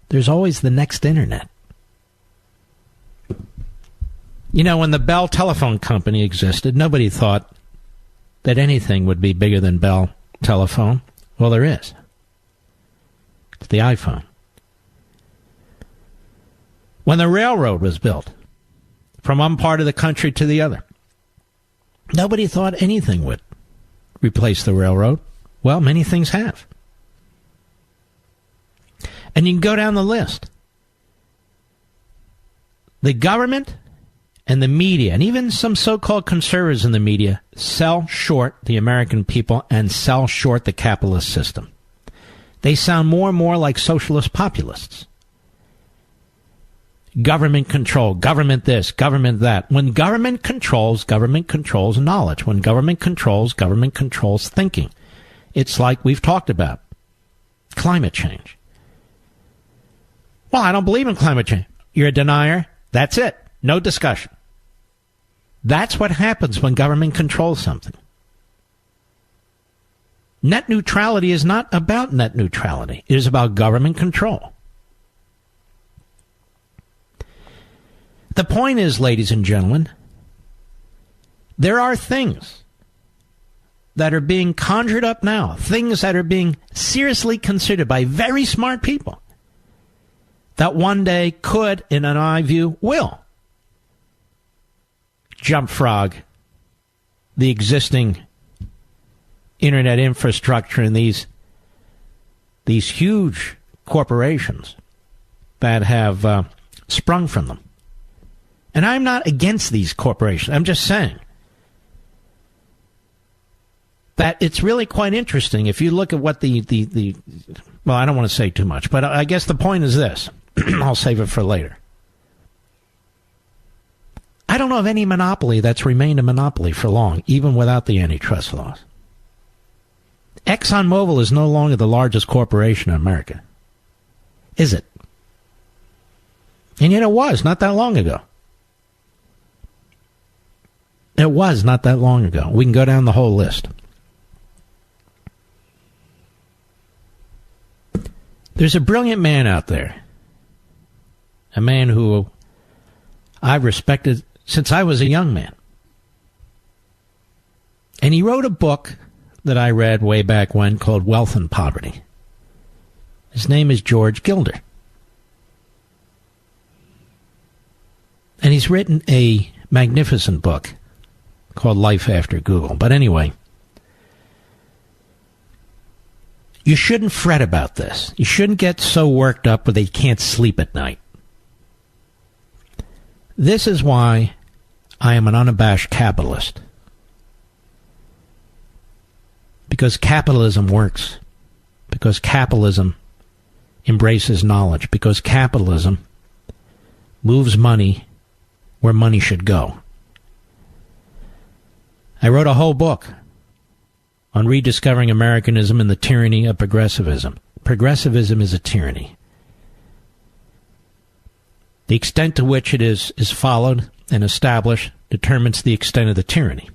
There's always the next internet. You know, when the Bell Telephone Company existed, nobody thought that anything would be bigger than Bell Telephone. Well, there is. It's the iPhone. When the railroad was built from one part of the country to the other, nobody thought anything would replace the railroad. Well, many things have. And you can go down the list. The government and the media, and even some so-called conservatives in the media, sell short the American people and sell short the capitalist system. They sound more and more like socialist populists. Government control, government this, government that. When government controls knowledge. When government controls thinking. It's like we've talked about. Climate change. Well, I don't believe in climate change. You're a denier. That's it. No discussion. That's what happens when government controls something. Net neutrality is not about net neutrality. It is about government control. The point is, ladies and gentlemen, there are things that are being conjured up now, things that are being seriously considered by very smart people, that one day could, in my view, will jump frog the existing internet infrastructure and these huge corporations that have sprung from them. And I'm not against these corporations. I'm just saying that it's really quite interesting if you look at what well, I don't want to say too much, but I guess the point is this. I'll save it for later. I don't know of any monopoly that's remained a monopoly for long, even without the antitrust laws. ExxonMobil is no longer the largest corporation in America. Is it? And yet it was not that long ago. It was not that long ago. We can go down the whole list. There's a brilliant man out there, a man who I've respected since I was a young man. And he wrote a book that I read way back when called Wealth and Poverty. His name is George Gilder. And he's written a magnificent book called Life After Google. But anyway, you shouldn't fret about this. You shouldn't get so worked up where they can't sleep at night. This is why I am an unabashed capitalist. Because capitalism works. Because capitalism embraces knowledge. Because capitalism moves money where money should go. I wrote a whole book on rediscovering Americanism and the tyranny of progressivism. Progressivism is a tyranny. The extent to which it is followed and established determines the extent of the tyranny.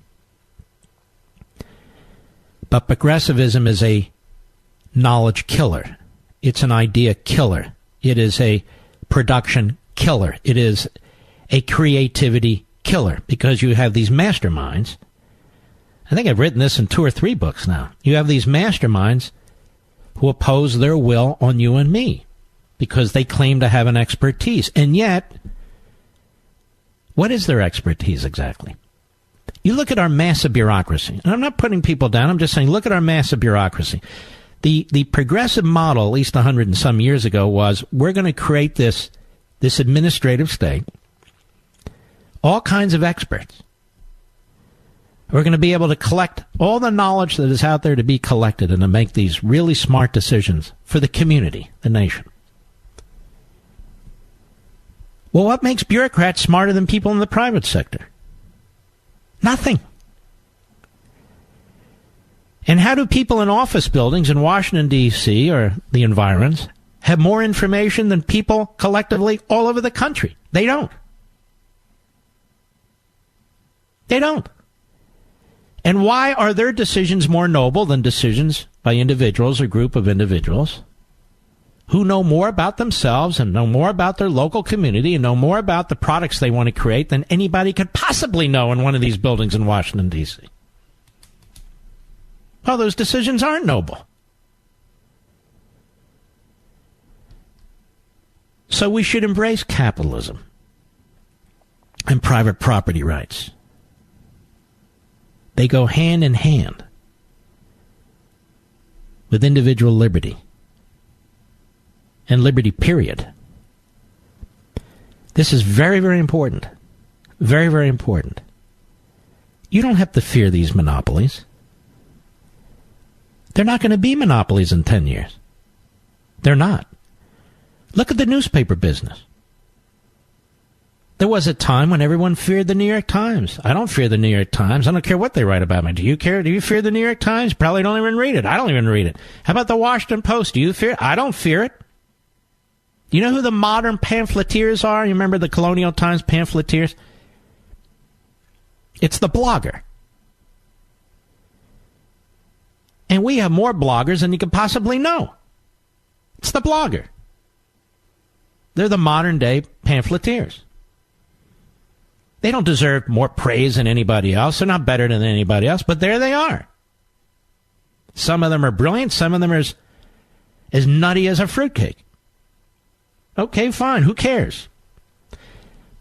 But progressivism is a knowledge killer. It's an idea killer. It is a production killer. It is a creativity killer because you have these masterminds. I think I've written this in 2 or 3 books now. You have these masterminds who oppose their will on you and me because they claim to have an expertise. And yet, what is their expertise exactly? You look at our massive bureaucracy. And I'm not putting people down. I'm just saying, look at our massive bureaucracy. The progressive model, at least 100 and some years ago, was we're going to create this administrative state, all kinds of experts. We're going to be able to collect all the knowledge that is out there to be collected and to make these really smart decisions for the community, the nation. Well, what makes bureaucrats smarter than people in the private sector? Nothing. And how do people in office buildings in Washington, D.C., or the environs, have more information than people collectively all over the country? They don't. They don't. And why are their decisions more noble than decisions by individuals or group of individuals who know more about themselves and know more about their local community and know more about the products they want to create than anybody could possibly know in one of these buildings in Washington, D.C.? Well, those decisions aren't noble. So we should embrace capitalism and private property rights. They go hand in hand with individual liberty. And liberty, period. This is very, very important. Very, very important. You don't have to fear these monopolies. They're not going to be monopolies in 10 years. They're not. Look at the newspaper business. There was a time when everyone feared the New York Times. I don't fear the New York Times. I don't care what they write about me. Do you care? Do you fear the New York Times? Probably don't even read it. I don't even read it. How about the Washington Post? Do you fear it? I don't fear it. Do you know who the modern pamphleteers are? You remember the Colonial Times pamphleteers? It's the blogger. And we have more bloggers than you could possibly know. It's the blogger. They're the modern-day pamphleteers. They don't deserve more praise than anybody else. They're not better than anybody else, but there they are. Some of them are brilliant. Some of them are as nutty as a fruitcake. Okay, fine. Who cares?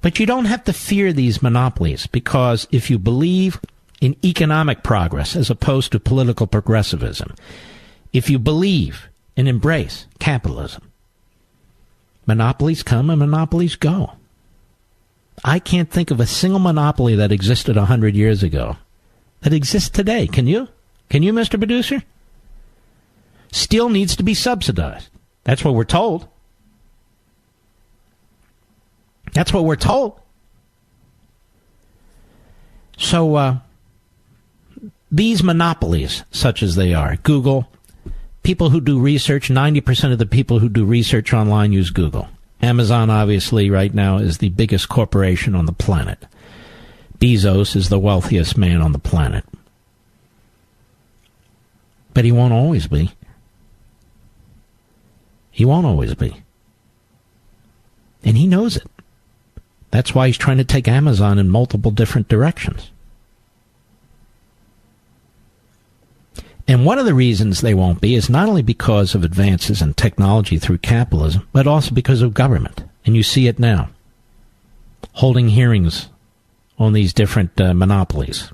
But you don't have to fear these monopolies, because if you believe in economic progress as opposed to political progressivism, if you believe and embrace capitalism, monopolies come and monopolies go. I can't think of a single monopoly that existed 100 years ago that exists today. Can you? Can you, Mr. Producer? Steel needs to be subsidized. That's what we're told. That's what we're told. So, these monopolies, such as they are, Google, people who do research, 90% of the people who do research online use Google. Amazon, obviously, right now is the biggest corporation on the planet. Bezos is the wealthiest man on the planet. But he won't always be. He won't always be. And he knows it. That's why he's trying to take Amazon in multiple different directions. And one of the reasons they won't be is not only because of advances in technology through capitalism, but also because of government. And you see it now. Holding hearings on these different monopolies.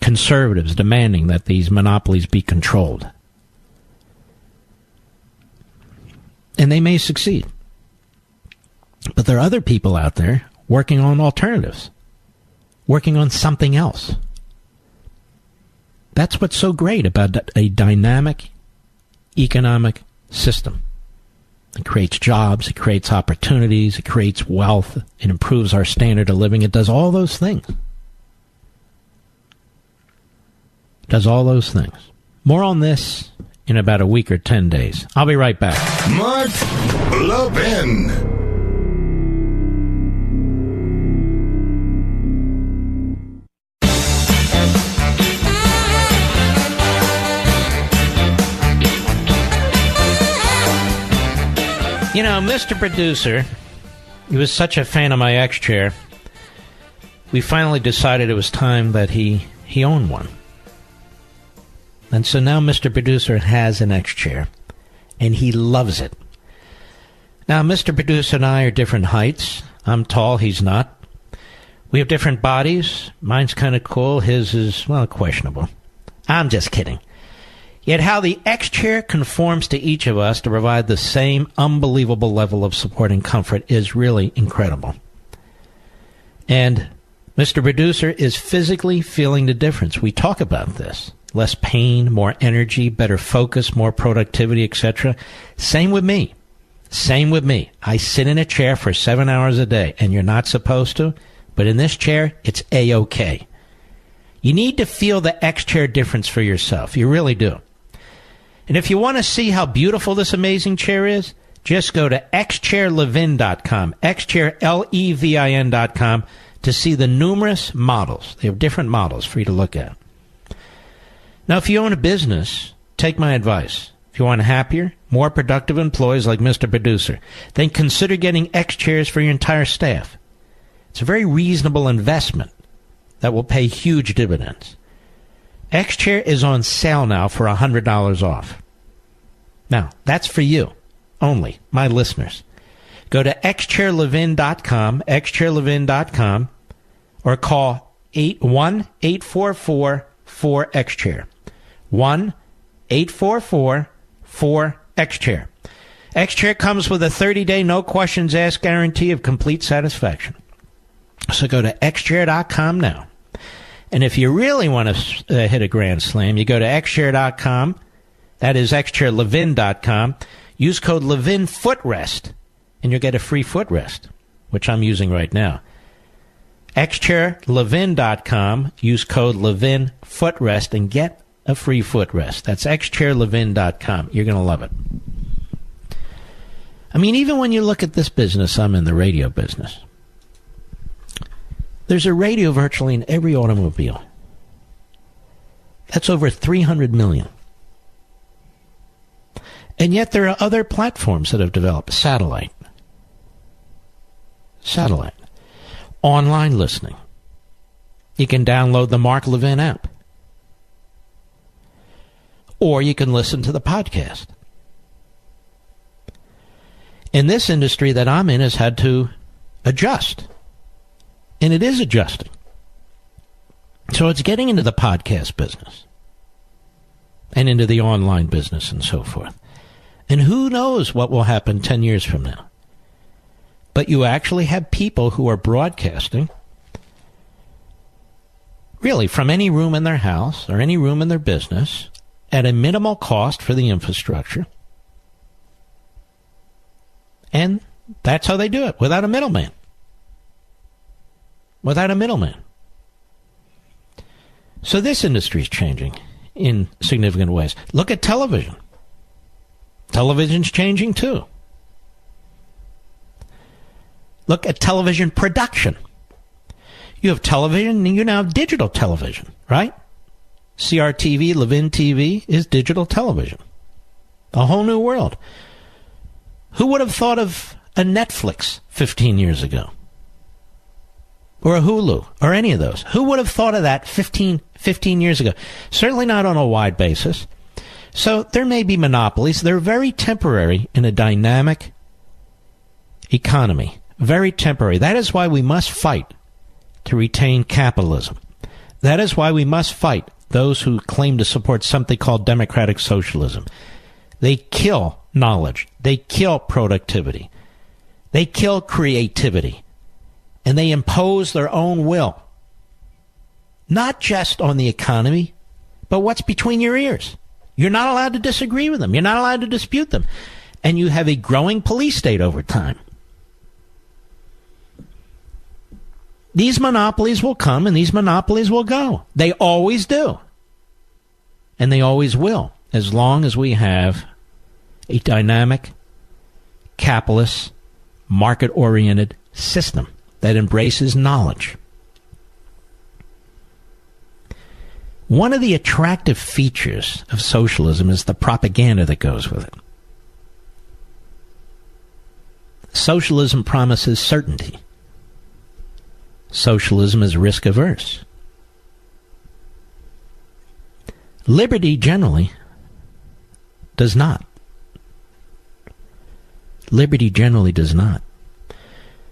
Conservatives demanding that these monopolies be controlled. And they may succeed. But there are other people out there working on alternatives. Working on something else. That's what's so great about a dynamic economic system. It creates jobs, it creates opportunities, it creates wealth, it improves our standard of living. It does all those things. It does all those things. More on this in about a week or 10 days. I'll be right back. Mark Levin. You know, Mr. Producer, he was such a fan of my X-Chair, we finally decided it was time that he owned one. And so now Mr. Producer has an X-Chair, and he loves it. Now, Mr. Producer and I are different heights. I'm tall, he's not. We have different bodies. Mine's kind of cool. His is, well, questionable. I'm just kidding. Yet how the X-Chair conforms to each of us to provide the same unbelievable level of support and comfort is really incredible. And Mr. Producer is physically feeling the difference. We talk about this. Less pain, more energy, better focus, more productivity, etc. Same with me. Same with me. I sit in a chair for 7 hours a day, and you're not supposed to, but in this chair, it's A-OK. You need to feel the X-Chair difference for yourself. You really do. And if you want to see how beautiful this amazing chair is, just go to xchairlevin.com, xchairlevin.com, to see the numerous models. They have different models for you to look at. Now, if you own a business, take my advice. If you want happier, more productive employees like Mr. Producer, then consider getting X-Chairs for your entire staff. It's a very reasonable investment that will pay huge dividends. X-Chair is on sale now for $100 off. Now, that's for you only, my listeners. Go to xchairlevin.com, xchairlevin.com, or call 1-844-4XChair. 1-844-4XChair. X-Chair comes with a 30-day, no-questions-asked guarantee of complete satisfaction. So go to xchair.com now. And if you really want to hit a grand slam, you go to xchair.com. That is xchairlevin.com. Use code Levin Footrest, and you'll get a free footrest, which I'm using right now. xchairlevin.com. Use code Levin Footrest and get a free footrest. That's xchairlevin.com. You're going to love it. I mean, even when you look at this business, I'm in the radio business. There's a radio virtually in every automobile. That's over 300 million. And yet there are other platforms that have developed. Satellite. Online listening. You can download the Mark Levin app. Or you can listen to the podcast. And this industry that I'm in has had to adjust. And it is adjusting. So it's getting into the podcast business. And into the online business and so forth. And who knows what will happen 10 years from now. But you actually have people who are broadcasting really from any room in their house or any room in their business at a minimal cost for the infrastructure. And that's how they do it, without a middleman. Without a middleman. So this industry is changing in significant ways. Look at television. Television's changing too. Look at television production. You have television, and you now have digital television, right? CRTV, Levin TV is digital television. A whole new world. Who would have thought of a Netflix 15 years ago? Or a Hulu, or any of those? Who would have thought of that 15 years ago? Certainly not on a wide basis. So there may be monopolies. They're very temporary in a dynamic economy. Very temporary. That is why we must fight to retain capitalism. That is why we must fight those who claim to support something called democratic socialism. They kill knowledge. They kill productivity. They kill creativity. And they impose their own will. Not just on the economy, but what's between your ears. You're not allowed to disagree with them. You're not allowed to dispute them. And you have a growing police state over time. These monopolies will come and these monopolies will go. They always do. And they always will, as long as we have a dynamic, capitalist, market-oriented system that embraces knowledge. One of the attractive features of socialism is the propaganda that goes with it. Socialism promises certainty. Socialism is risk-averse. Liberty generally does not. Liberty generally does not.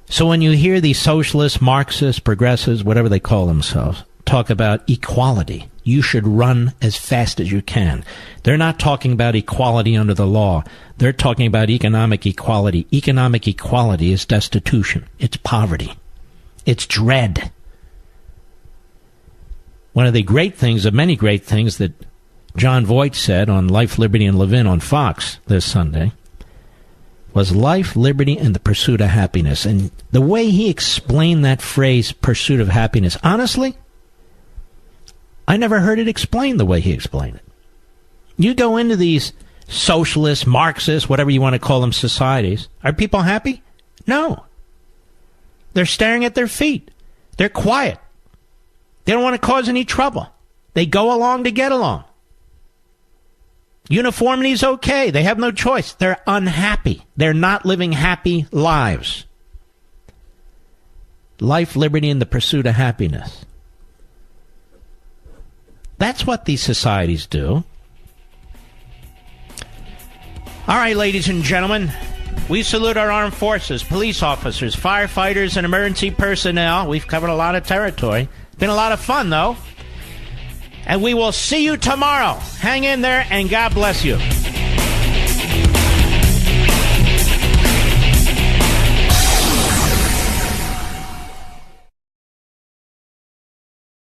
So when you hear these socialists, Marxists, progressives, whatever they call themselves, talk about equality, you should run as fast as you can. They're not talking about equality under the law. They're talking about economic equality. Economic equality is destitution. It's poverty. It's dread. One of the great things, of many great things that John Voight said on Life, Liberty, and Levin on Fox this Sunday was life, liberty, and the pursuit of happiness. And the way he explained that phrase, pursuit of happiness, honestly, I never heard it explained the way he explained it. You go into these socialist, Marxist, whatever you want to call them, societies. Are people happy? No. They're staring at their feet. They're quiet. They don't want to cause any trouble. They go along to get along. Uniformity is okay. They have no choice. They're unhappy. They're not living happy lives. Life, liberty, and the pursuit of happiness. That's what these societies do. All right, ladies and gentlemen, we salute our armed forces, police officers, firefighters, and emergency personnel. We've covered a lot of territory. Been a lot of fun, though. And we will see you tomorrow. Hang in there, and God bless you.